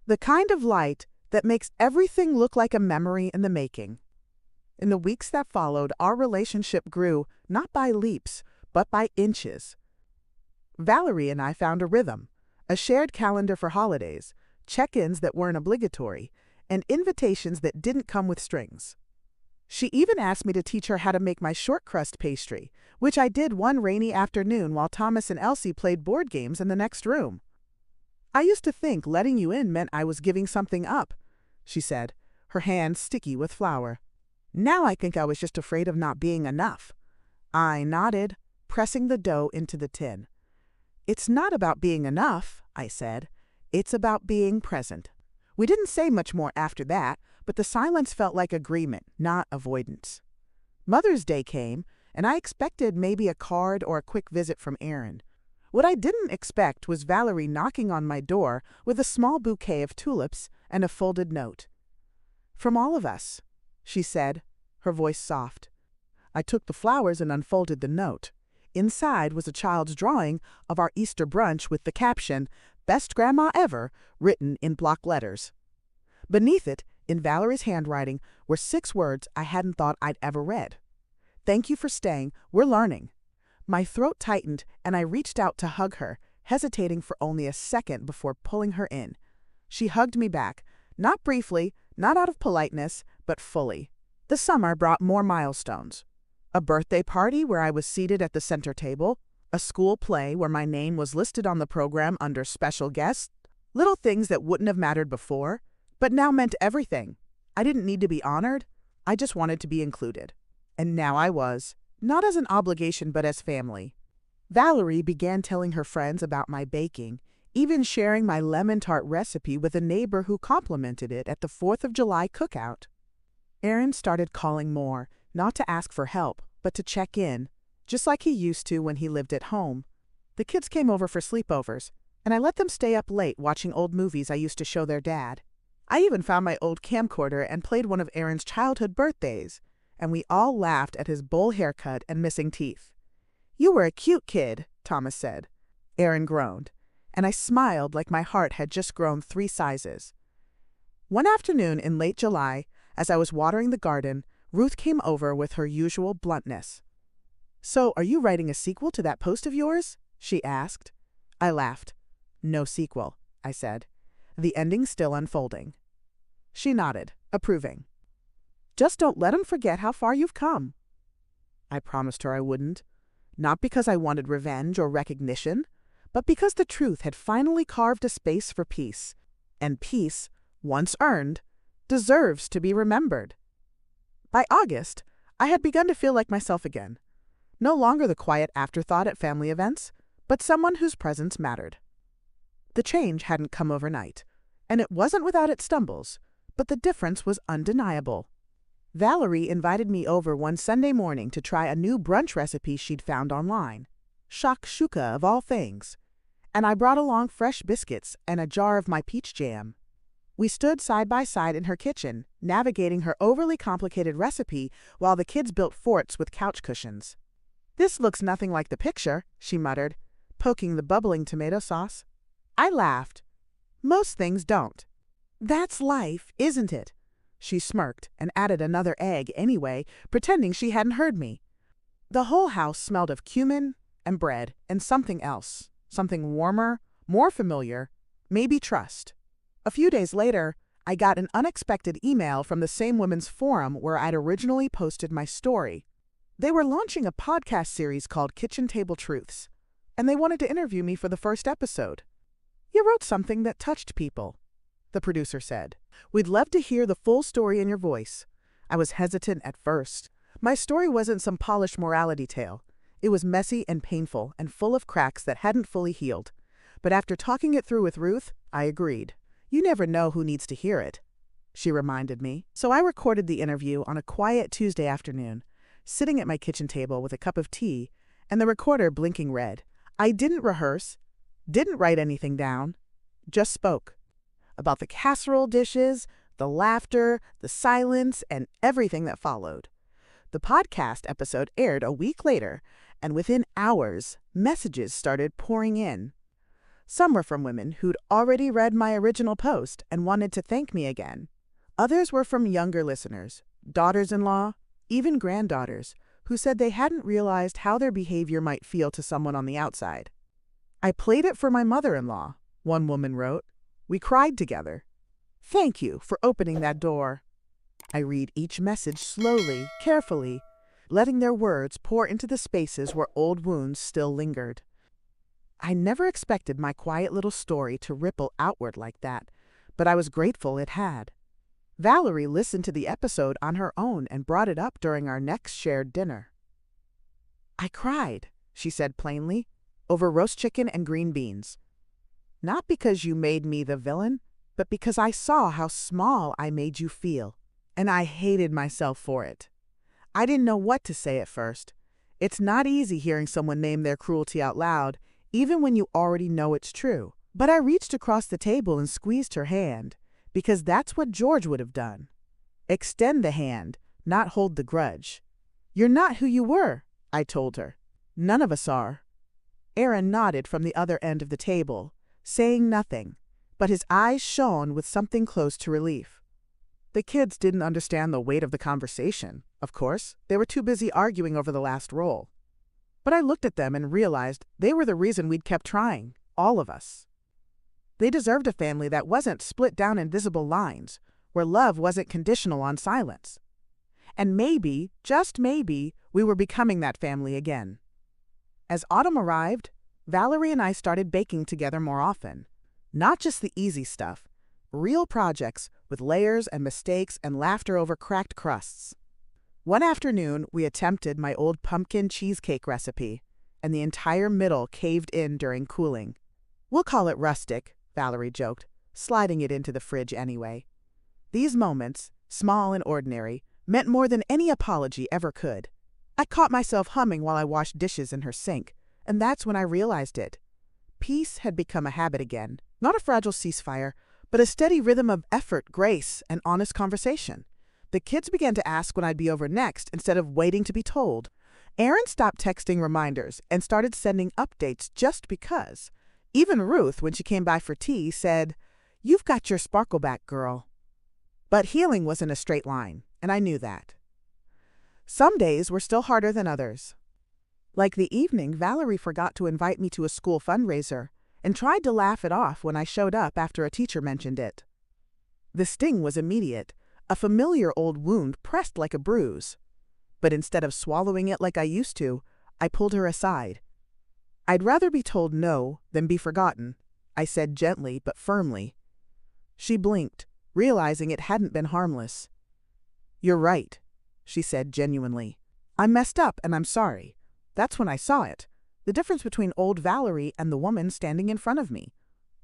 The kind of light that makes everything look like a memory in the making. In the weeks that followed, our relationship grew not by leaps, but by inches. Valerie and I found a rhythm, a shared calendar for holidays, check-ins that weren't obligatory, and invitations that didn't come with strings. She even asked me to teach her how to make my short crust pastry, which I did one rainy afternoon while Thomas and Elsie played board games in the next room. "I used to think letting you in meant I was giving something up," she said, her hands sticky with flour. "Now I think I was just afraid of not being enough." I nodded, pressing the dough into the tin. "It's not about being enough," I said. "It's about being present." We didn't say much more after that, but the silence felt like agreement, not avoidance. Mother's Day came, and I expected maybe a card or a quick visit from Aaron. What I didn't expect was Valerie knocking on my door with a small bouquet of tulips and a folded note. "From all of us," she said, her voice soft. I took the flowers and unfolded the note. Inside was a child's drawing of our Easter brunch with the caption, "Best Grandma Ever," written in block letters. Beneath it, in Valerie's handwriting, were 6 words I hadn't thought I'd ever read. "Thank you for staying. We're learning." My throat tightened, and I reached out to hug her, hesitating for only a second before pulling her in. She hugged me back, not briefly, not out of politeness, but fully. The summer brought more milestones. A birthday party where I was seated at the center table, a school play where my name was listed on the program under special guests, little things that wouldn't have mattered before, but now meant everything. I didn't need to be honored, I just wanted to be included. And now I was, not as an obligation but as family. Valerie began telling her friends about my baking, even sharing my lemon tart recipe with a neighbor who complimented it at the 4th of July cookout. Aaron started calling more, not to ask for help, but to check in, just like he used to when he lived at home. The kids came over for sleepovers, and I let them stay up late watching old movies I used to show their dad. I even found my old camcorder and played one of Aaron's childhood birthdays, and we all laughed at his bowl haircut and missing teeth. "You were a cute kid," Thomas said. Aaron groaned, and I smiled like my heart had just grown 3 sizes. One afternoon in late July, as I was watering the garden, Ruth came over with her usual bluntness. "So, are you writing a sequel to that post of yours?" she asked. I laughed. "No sequel," I said. "The ending's still unfolding." She nodded, approving. "Just don't let 'em forget how far you've come." I promised her I wouldn't, not because I wanted revenge or recognition, but because the truth had finally carved a space for peace, and peace, once earned, deserves to be remembered. By August, I had begun to feel like myself again. No longer the quiet afterthought at family events, but someone whose presence mattered. The change hadn't come overnight, and it wasn't without its stumbles, but the difference was undeniable. Valerie invited me over one Sunday morning to try a new brunch recipe she'd found online, shakshuka of all things, and I brought along fresh biscuits and a jar of my peach jam. We stood side by side in her kitchen, navigating her overly complicated recipe while the kids built forts with couch cushions. "This looks nothing like the picture," she muttered, poking the bubbling tomato sauce. I laughed. "Most things don't." "That's life, isn't it?" She smirked and added another egg anyway, pretending she hadn't heard me. The whole house smelled of cumin and bread and something else, something warmer, more familiar, maybe trust. A few days later, I got an unexpected email from the same women's forum where I'd originally posted my story. They were launching a podcast series called Kitchen Table Truths, and they wanted to interview me for the first episode. "You wrote something that touched people," the producer said. "We'd love to hear the full story in your voice." I was hesitant at first. My story wasn't some polished morality tale. It was messy and painful and full of cracks that hadn't fully healed. But after talking it through with Ruth, I agreed. "You never know who needs to hear it," she reminded me. So I recorded the interview on a quiet Tuesday afternoon, sitting at my kitchen table with a cup of tea and the recorder blinking red. I didn't rehearse, didn't write anything down, just spoke. About the casserole dishes, the laughter, the silence, and everything that followed. The podcast episode aired a week later, and within hours, messages started pouring in. Some were from women who'd already read my original post and wanted to thank me again. Others were from younger listeners, daughters-in-law, even granddaughters, who said they hadn't realized how their behavior might feel to someone on the outside. "I played it for my mother-in-law," one woman wrote. "We cried together. Thank you for opening that door." I read each message slowly, carefully, letting their words pour into the spaces where old wounds still lingered. I never expected my quiet little story to ripple outward like that, but I was grateful it had. Valerie listened to the episode on her own and brought it up during our next shared dinner. "I cried," she said plainly, "over roast chicken and green beans. Not because you made me the villain, but because I saw how small I made you feel, and I hated myself for it. I didn't know what to say at first. It's not easy hearing someone name their cruelty out loud, even when you already know it's true. But I reached across the table and squeezed her hand, because that's what George would have done. Extend the hand, not hold the grudge. You're not who you were," I told her. "None of us are." Aaron nodded from the other end of the table, saying nothing, but his eyes shone with something close to relief. The kids didn't understand the weight of the conversation, of course. They were too busy arguing over the last role. But I looked at them and realized they were the reason we'd kept trying, all of us. They deserved a family that wasn't split down invisible lines, where love wasn't conditional on silence. And maybe, just maybe, we were becoming that family again. As autumn arrived, Valerie and I started baking together more often. Not just the easy stuff, real projects with layers and mistakes and laughter over cracked crusts. One afternoon, we attempted my old pumpkin cheesecake recipe, and the entire middle caved in during cooling. "We'll call it rustic," Valerie joked, sliding it into the fridge anyway. These moments, small and ordinary, meant more than any apology ever could. I caught myself humming while I washed dishes in her sink, and that's when I realized it. Peace had become a habit again, not a fragile ceasefire, but a steady rhythm of effort, grace, and honest conversation. The kids began to ask when I'd be over next instead of waiting to be told. Aaron stopped texting reminders and started sending updates just because. Even Ruth, when she came by for tea, said, "You've got your sparkle back, girl." But healing wasn't a straight line, and I knew that. Some days were still harder than others. Like the evening Valerie forgot to invite me to a school fundraiser and tried to laugh it off when I showed up after a teacher mentioned it. The sting was immediate, a familiar old wound pressed like a bruise. But instead of swallowing it like I used to, I pulled her aside. "I'd rather be told no than be forgotten," I said gently but firmly. She blinked, realizing it hadn't been harmless. "You're right," she said genuinely. "I messed up and I'm sorry." That's when I saw it. The difference between old Valerie and the woman standing in front of me.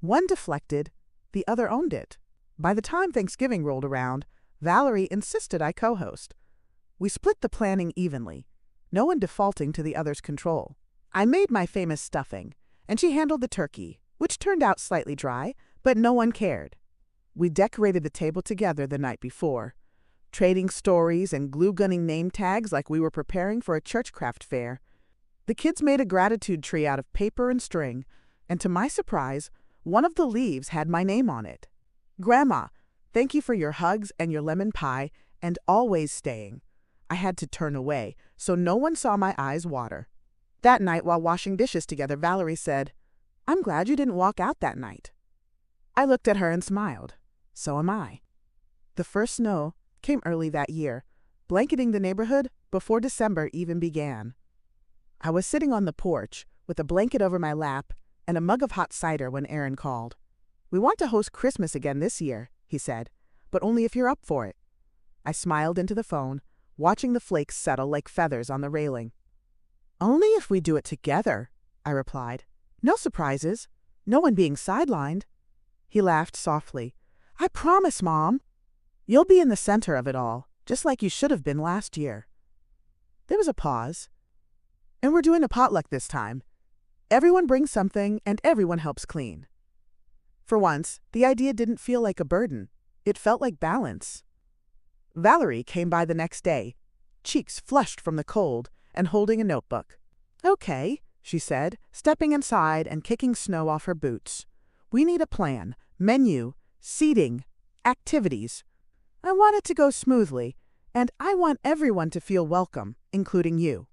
One deflected, the other owned it. By the time Thanksgiving rolled around, Valerie insisted I co-host. We split the planning evenly, no one defaulting to the other's control. I made my famous stuffing, and she handled the turkey, which turned out slightly dry, but no one cared. We decorated the table together the night before, trading stories and glue-gunning name tags like we were preparing for a church craft fair. The kids made a gratitude tree out of paper and string, and to my surprise, one of the leaves had my name on it. "Grandma, thank you for your hugs and your lemon pie, and always staying." I had to turn away, so no one saw my eyes water. That night, while washing dishes together, Valerie said, "I'm glad you didn't walk out that night." I looked at her and smiled. So am I. The first snow came early that year, blanketing the neighborhood before December even began. I was sitting on the porch with a blanket over my lap and a mug of hot cider when Aaron called. "We want to host Christmas again this year," he said, "but only if you're up for it." I smiled into the phone, watching the flakes settle like feathers on the railing. "Only if we do it together," I replied. "No surprises, no one being sidelined." He laughed softly. "I promise, Mom. You'll be in the center of it all, just like you should have been last year." There was a pause. "And we're doing a potluck this time. Everyone brings something and everyone helps clean." For once, the idea didn't feel like a burden. It felt like balance. Valerie came by the next day, cheeks flushed from the cold and holding a notebook. "Okay," she said, stepping inside and kicking snow off her boots. "We need a plan, menu, seating, activities. I want it to go smoothly, and I want everyone to feel welcome, including you."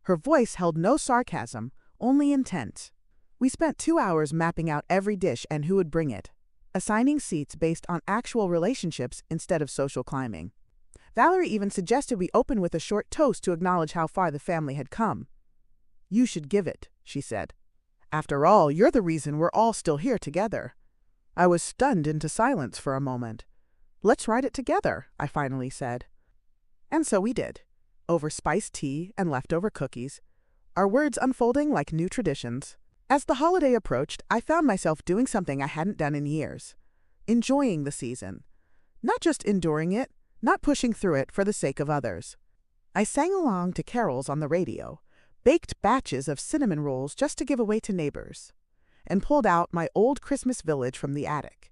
Her voice held no sarcasm, only intent. We spent 2 hours mapping out every dish and who would bring it, assigning seats based on actual relationships instead of social climbing. Valerie even suggested we open with a short toast to acknowledge how far the family had come. "You should give it," she said. "After all, you're the reason we're all still here together." I was stunned into silence for a moment. "Let's write it together," I finally said. And so we did, over spiced tea and leftover cookies, our words unfolding like new traditions. As the holiday approached, I found myself doing something I hadn't done in years, enjoying the season. Not just enduring it, not pushing through it for the sake of others. I sang along to carols on the radio, baked batches of cinnamon rolls just to give away to neighbors, and pulled out my old Christmas village from the attic.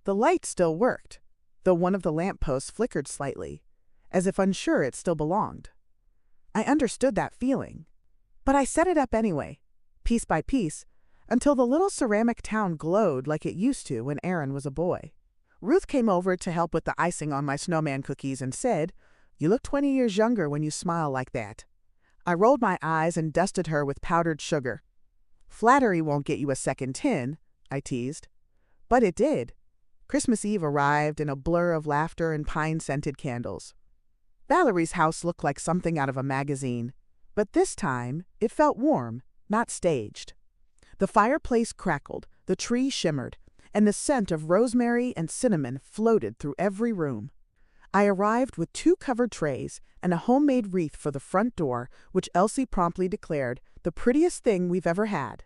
The light still worked, though one of the lampposts flickered slightly, as if unsure it still belonged. I understood that feeling, but I set it up anyway, piece by piece, until the little ceramic town glowed like it used to when Aaron was a boy. Ruth came over to help with the icing on my snowman cookies and said, "You look 20 years younger when you smile like that." I rolled my eyes and dusted her with powdered sugar. "Flattery won't get you a second tin," I teased. But it did. Christmas Eve arrived in a blur of laughter and pine-scented candles. Valerie's house looked like something out of a magazine, but this time it felt warm, not staged. The fireplace crackled, the tree shimmered, and the scent of rosemary and cinnamon floated through every room. I arrived with 2 covered trays and a homemade wreath for the front door, which Elsie promptly declared the prettiest thing we've ever had.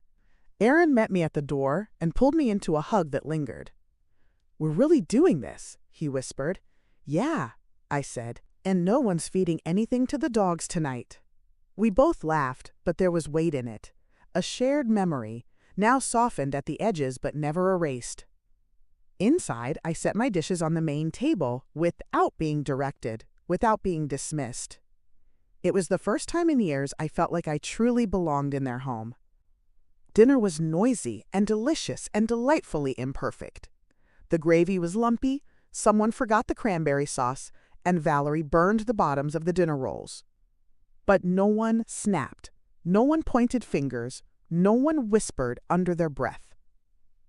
Aaron met me at the door and pulled me into a hug that lingered. "We're really doing this," he whispered. "Yeah," I said, "and no one's feeding anything to the dogs tonight." We both laughed, but there was weight in it. A shared memory, now softened at the edges but never erased. Inside, I set my dishes on the main table without being directed, without being dismissed. It was the first time in years I felt like I truly belonged in their home. Dinner was noisy and delicious and delightfully imperfect. The gravy was lumpy, someone forgot the cranberry sauce, and Valerie burned the bottoms of the dinner rolls. But no one snapped, no one pointed fingers, no one whispered under their breath.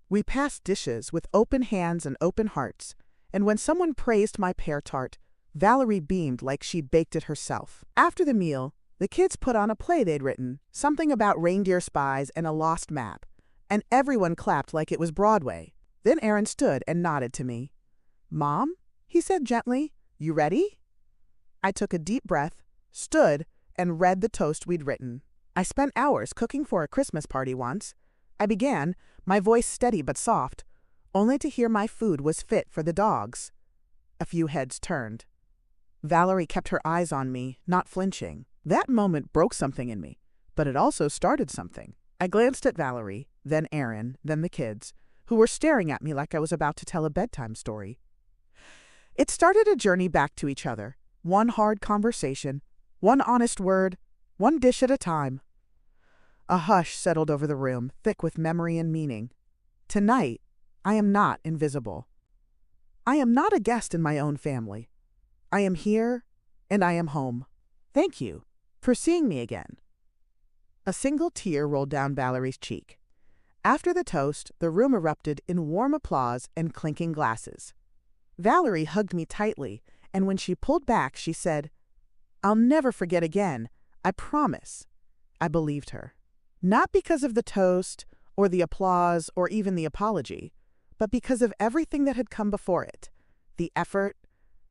We passed dishes with open hands and open hearts, and when someone praised my pear tart, Valerie beamed like she'd baked it herself. After the meal, the kids put on a play they'd written, something about reindeer spies and a lost map, and everyone clapped like it was Broadway. Then Aaron stood and nodded to me. "Mom," he said gently, "you ready?" I took a deep breath, stood, and read the toast we'd written. I spent hours cooking for a Christmas party once. I began, my voice steady but soft, only to hear my food was fit for the dogs. A few heads turned. Valerie kept her eyes on me, not flinching. That moment broke something in me, but it also started something. I glanced at Valerie, then Aaron, then the kids, who were staring at me like I was about to tell a bedtime story. It started a journey back to each other, one hard conversation, one honest word, one dish at a time. A hush settled over the room, thick with memory and meaning. Tonight, I am not invisible. I am not a guest in my own family. I am here, and I am home. Thank you for seeing me again. A single tear rolled down Valerie's cheek. After the toast, the room erupted in warm applause and clinking glasses. Valerie hugged me tightly, and when she pulled back, she said, "I'll never forget again. I promise." I believed her. Not because of the toast, or the applause, or even the apology, but because of everything that had come before it. The effort,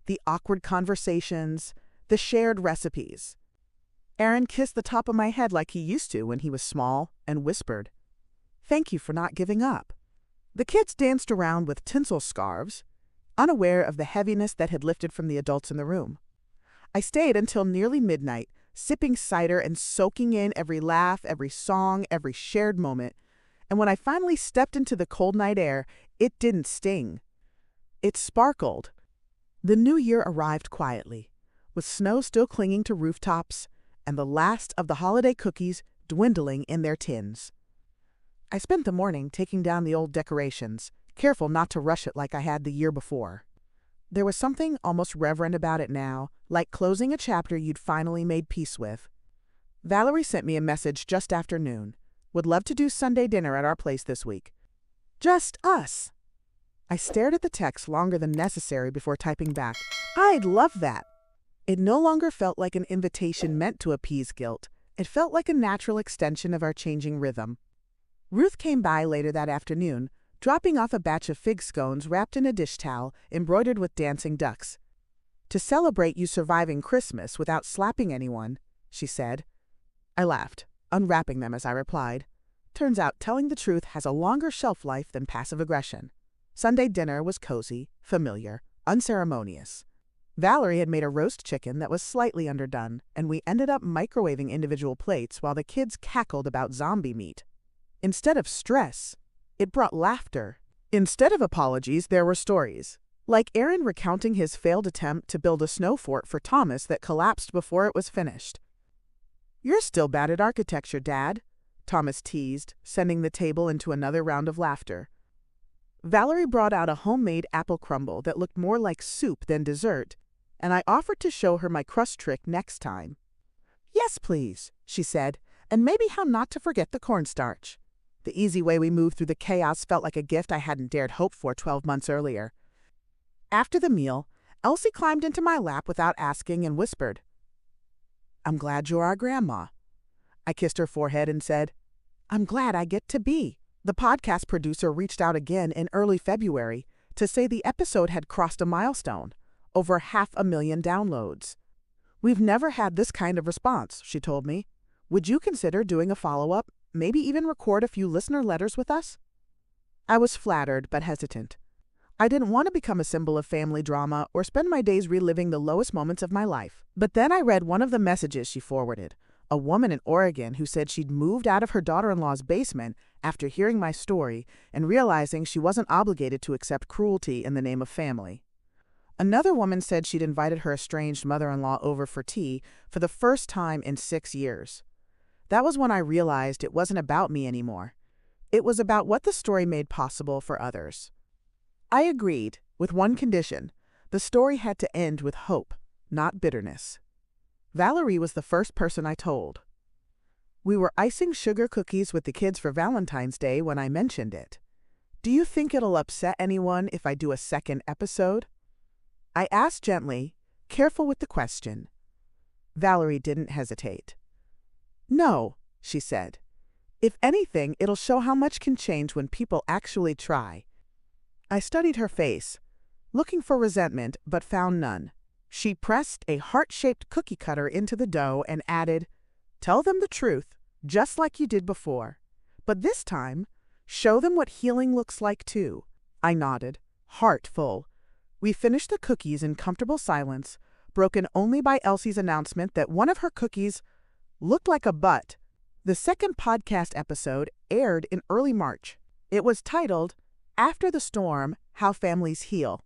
the awkward conversations, the shared recipes. Aaron kissed the top of my head like he used to when he was small and whispered, "Thank you for not giving up." The kids danced around with tinsel scarves, unaware of the heaviness that had lifted from the adults in the room. I stayed until nearly midnight, sipping cider and soaking in every laugh, every song, every shared moment. And when I finally stepped into the cold night air, it didn't sting. It sparkled. The new year arrived quietly, with snow still clinging to rooftops and the last of the holiday cookies dwindling in their tins. I spent the morning taking down the old decorations, careful not to rush it like I had the year before. There was something almost reverent about it now, like closing a chapter you'd finally made peace with. Valerie sent me a message just after noon. Would love to do Sunday dinner at our place this week. Just us. I stared at the text longer than necessary before typing back, I'd love that. It no longer felt like an invitation meant to appease guilt. It felt like a natural extension of our changing rhythm. Ruth came by later that afternoon, dropping off a batch of fig scones wrapped in a dish towel embroidered with dancing ducks. To celebrate you surviving Christmas without slapping anyone, she said. I laughed, unwrapping them as I replied. Turns out telling the truth has a longer shelf life than passive aggression. Sunday dinner was cozy, familiar, unceremonious. Valerie had made a roast chicken that was slightly underdone, and we ended up microwaving individual plates while the kids cackled about zombie meat. Instead of stress, it brought laughter. Instead of apologies, there were stories. Like Aaron recounting his failed attempt to build a snow fort for Thomas that collapsed before it was finished. You're still bad at architecture, Dad, Thomas teased, sending the table into another round of laughter. Valerie brought out a homemade apple crumble that looked more like soup than dessert, and I offered to show her my crust trick next time. Yes, please, she said, and maybe how not to forget the cornstarch. The easy way we moved through the chaos felt like a gift I hadn't dared hope for 12 months earlier. After the meal, Elsie climbed into my lap without asking and whispered, I'm glad you're our grandma. I kissed her forehead and said, I'm glad I get to be. The podcast producer reached out again in early February to say the episode had crossed a milestone, over 500,000 downloads. We've never had this kind of response, she told me. Would you consider doing a follow-up? Maybe even record a few listener letters with us? I was flattered but hesitant. I didn't want to become a symbol of family drama or spend my days reliving the lowest moments of my life. But then I read one of the messages she forwarded, a woman in Oregon who said she'd moved out of her daughter-in-law's basement after hearing my story and realizing she wasn't obligated to accept cruelty in the name of family. Another woman said she'd invited her estranged mother-in-law over for tea for the first time in 6 years. That was when I realized it wasn't about me anymore. It was about what the story made possible for others. I agreed, with one condition. The story had to end with hope, not bitterness. Valerie was the first person I told. We were icing sugar cookies with the kids for Valentine's Day when I mentioned it. Do you think it'll upset anyone if I do a second episode? I asked gently, careful with the question. Valerie didn't hesitate. No, she said. If anything, it'll show how much can change when people actually try. I studied her face, looking for resentment, but found none. She pressed a heart-shaped cookie cutter into the dough and added, Tell them the truth, just like you did before. But this time, show them what healing looks like too. I nodded, heart full. We finished the cookies in comfortable silence, broken only by Elsie's announcement that one of her cookies looked like a butt. The second podcast episode aired in early March. It was titled, After the Storm, How Families Heal,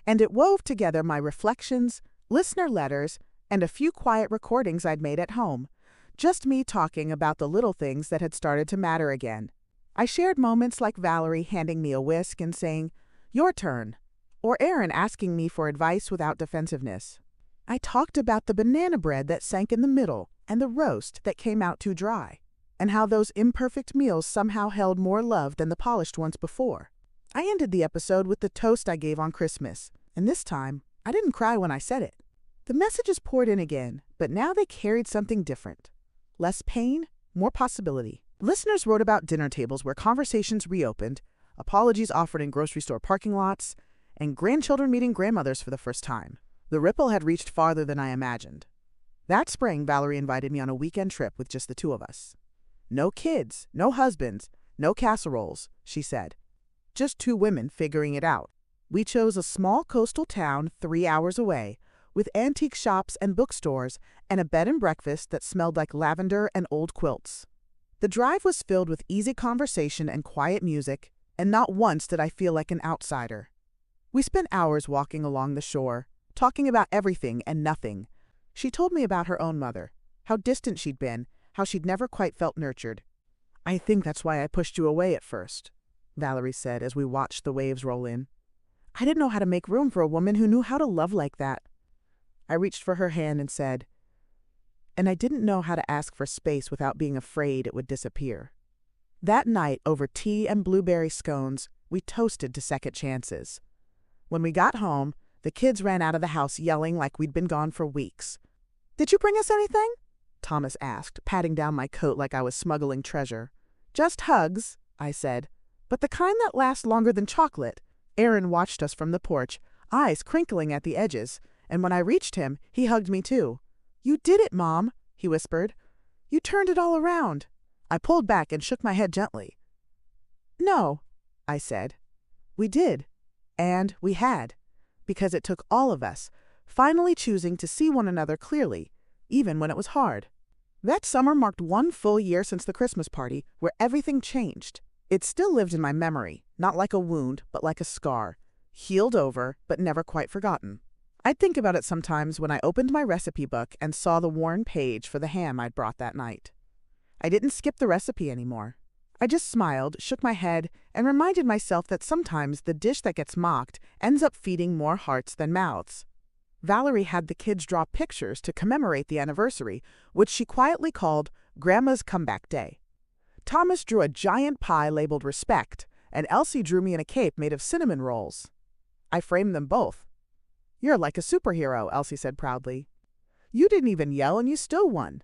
and it wove together my reflections, listener letters, and a few quiet recordings I'd made at home. Just me talking about the little things that had started to matter again. I shared moments like Valerie handing me a whisk and saying, Your turn, or Aaron asking me for advice without defensiveness. I talked about the banana bread that sank in the middle and the roast that came out too dry, and how those imperfect meals somehow held more love than the polished ones before. I ended the episode with the toast I gave on Christmas, and this time, I didn't cry when I said it. The messages poured in again, but now they carried something different. Less pain, more possibility. Listeners wrote about dinner tables where conversations reopened, apologies offered in grocery store parking lots, and grandchildren meeting grandmothers for the first time. The ripple had reached farther than I imagined. That spring, Valerie invited me on a weekend trip with just the two of us. No kids, no husbands, no casseroles, she said. Just two women figuring it out. We chose a small coastal town 3 hours away, with antique shops and bookstores and a bed and breakfast that smelled like lavender and old quilts. The drive was filled with easy conversation and quiet music, and not once did I feel like an outsider. We spent hours walking along the shore, talking about everything and nothing. She told me about her own mother, how distant she'd been, how she'd never quite felt nurtured. "I think that's why I pushed you away at first," Valerie said as we watched the waves roll in. "I didn't know how to make room for a woman who knew how to love like that." I reached for her hand and said, "And I didn't know how to ask for space without being afraid it would disappear." That night, over tea and blueberry scones, we toasted to second chances. When we got home, the kids ran out of the house yelling like we'd been gone for weeks. "Did you bring us anything?" Thomas asked, patting down my coat like I was smuggling treasure. "Just hugs," I said, "but the kind that last longer than chocolate." Aaron watched us from the porch, eyes crinkling at the edges, and when I reached him, he hugged me too. "You did it, Mom," he whispered. "You turned it all around." I pulled back and shook my head gently. "No," I said. "We did. And we had. Because it took all of us, finally choosing to see one another clearly, even when it was hard." That summer marked 1 full year since the Christmas party, where everything changed. It still lived in my memory, not like a wound, but like a scar, healed over, but never quite forgotten. I'd think about it sometimes when I opened my recipe book and saw the worn page for the ham I'd brought that night. I didn't skip the recipe anymore. I just smiled, shook my head, and reminded myself that sometimes the dish that gets mocked ends up feeding more hearts than mouths. Valerie had the kids draw pictures to commemorate the anniversary, which she quietly called Grandma's Comeback Day. Thomas drew a giant pie labeled Respect, and Elsie drew me in a cape made of cinnamon rolls. I framed them both. "You're like a superhero," Elsie said proudly. "You didn't even yell and you still won."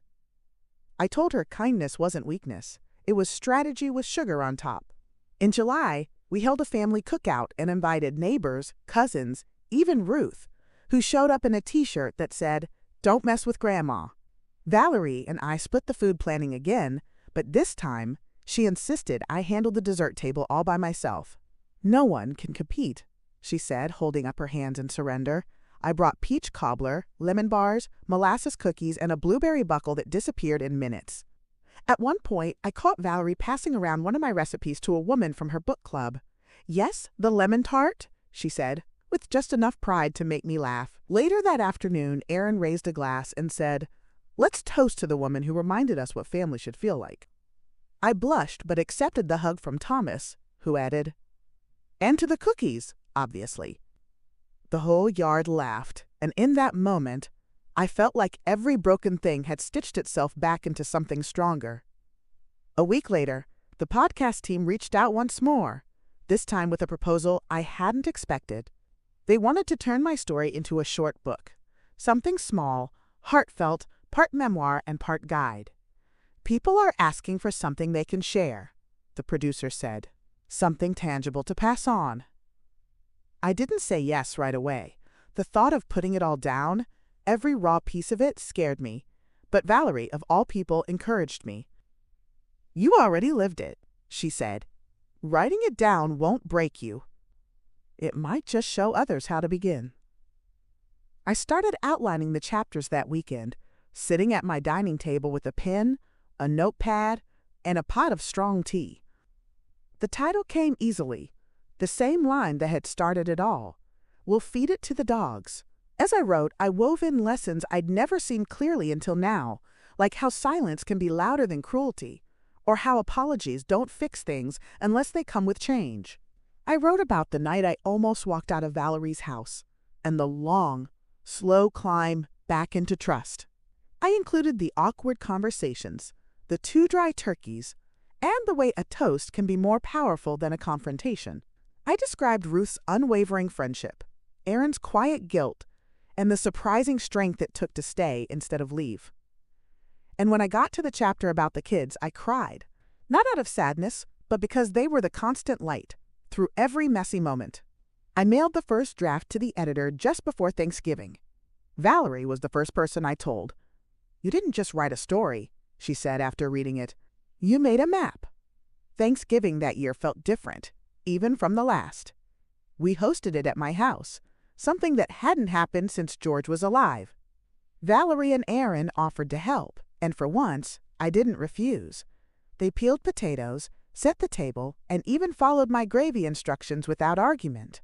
I told her kindness wasn't weakness. It was strategy with sugar on top. In July, we held a family cookout and invited neighbors, cousins, even Ruth, who showed up in a t-shirt that said, "Don't mess with Grandma." Valerie and I split the food planning again, but this time, she insisted I handle the dessert table all by myself. "No one can compete," she said, holding up her hands in surrender. I brought peach cobbler, lemon bars, molasses cookies, and a blueberry buckle that disappeared in minutes. At one point, I caught Valerie passing around one of my recipes to a woman from her book club. "Yes, the lemon tart," she said, with just enough pride to make me laugh. Later that afternoon, Aaron raised a glass and said, "Let's toast to the woman who reminded us what family should feel like." I blushed but accepted the hug from Thomas, who added, "And to the cookies, obviously." The whole yard laughed, and in that moment, I felt like every broken thing had stitched itself back into something stronger. A week later, the podcast team reached out once more, this time with a proposal I hadn't expected. They wanted to turn my story into a short book, something small, heartfelt, part memoir and part guide. "People are asking for something they can share," the producer said, "something tangible to pass on." I didn't say yes right away. The thought of putting it all down, every raw piece of it, scared me. But Valerie, of all people, encouraged me. "You already lived it," she said. "Writing it down won't break you. It might just show others how to begin." I started outlining the chapters that weekend, sitting at my dining table with a pen, a notepad, and a pot of strong tea. The title came easily. The same line that had started it all. "We'll feed it to the dogs." As I wrote, I wove in lessons I'd never seen clearly until now, like how silence can be louder than cruelty, or how apologies don't fix things unless they come with change. I wrote about the night I almost walked out of Valerie's house, and the long, slow climb back into trust. I included the awkward conversations, the too dry turkeys, and the way a toast can be more powerful than a confrontation. I described Ruth's unwavering friendship, Aaron's quiet guilt, and the surprising strength it took to stay instead of leave. And when I got to the chapter about the kids, I cried, not out of sadness, but because they were the constant light through every messy moment. I mailed the first draft to the editor just before Thanksgiving. Valerie was the first person I told. "You didn't just write a story," she said after reading it. "You made a map." Thanksgiving that year felt different, even from the last. We hosted it at my house, something that hadn't happened since George was alive. Valerie and Aaron offered to help, and for once, I didn't refuse. They peeled potatoes, set the table, and even followed my gravy instructions without argument.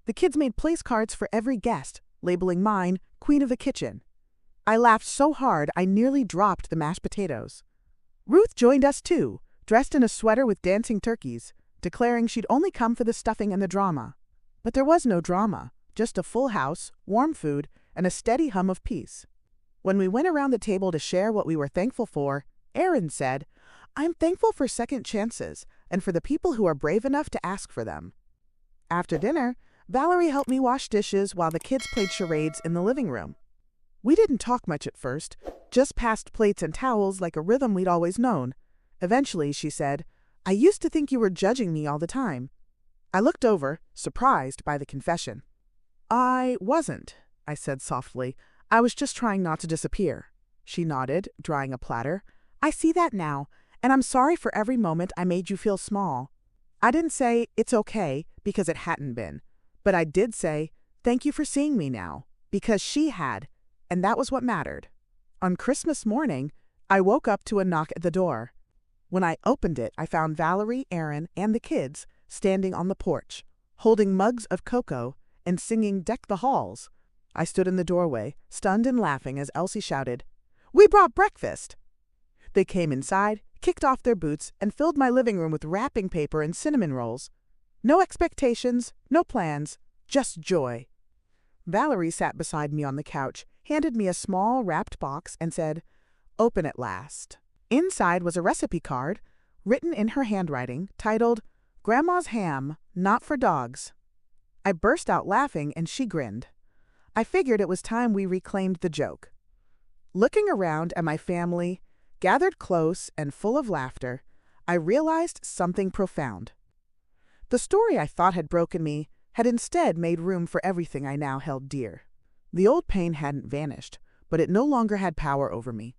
The kids made place cards for every guest, labeling mine Queen of the Kitchen. I laughed so hard I nearly dropped the mashed potatoes. Ruth joined us too, dressed in a sweater with dancing turkeys, declaring she'd only come for the stuffing and the drama. But there was no drama, just a full house, warm food, and a steady hum of peace. When we went around the table to share what we were thankful for, Aaron said, "I'm thankful for second chances and for the people who are brave enough to ask for them." After dinner, Valerie helped me wash dishes while the kids played charades in the living room. We didn't talk much at first, just passed plates and towels like a rhythm we'd always known. Eventually, she said, "I used to think you were judging me all the time." I looked over, surprised by the confession. "I wasn't," I said softly. "I was just trying not to disappear." She nodded, drying a platter. "I see that now, and I'm sorry for every moment I made you feel small." I didn't say, "It's okay," because it hadn't been. But I did say, "Thank you for seeing me now," because she had, and that was what mattered. On Christmas morning, I woke up to a knock at the door. When I opened it, I found Valerie, Aaron, and the kids standing on the porch, holding mugs of cocoa and singing "Deck the Halls." I stood in the doorway, stunned and laughing as Elsie shouted, "We brought breakfast!" They came inside, kicked off their boots, and filled my living room with wrapping paper and cinnamon rolls. No expectations, no plans, just joy. Valerie sat beside me on the couch, handed me a small wrapped box, and said, "Open at last." Inside was a recipe card, written in her handwriting, titled, "Grandma's Ham, Not for Dogs." I burst out laughing, and she grinned. I figured it was time we reclaimed the joke. Looking around at my family, gathered close and full of laughter, I realized something profound. The story I thought had broken me had instead made room for everything I now held dear. The old pain hadn't vanished, but it no longer had power over me.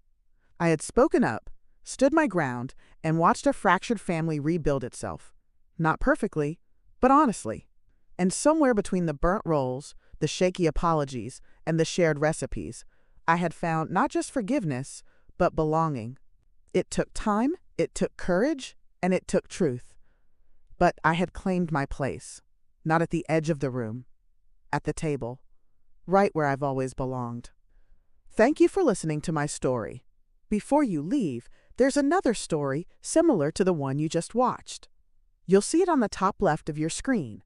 I had spoken up, stood my ground, and watched a fractured family rebuild itself. Not perfectly, but honestly. And somewhere between the burnt rolls, the shaky apologies, and the shared recipes, I had found not just forgiveness, but belonging. It took time, it took courage, and it took truth. But I had claimed my place, not at the edge of the room, at the table, right where I've always belonged. Thank you for listening to my story. Before you leave, there's another story similar to the one you just watched. You'll see it on the top left of your screen.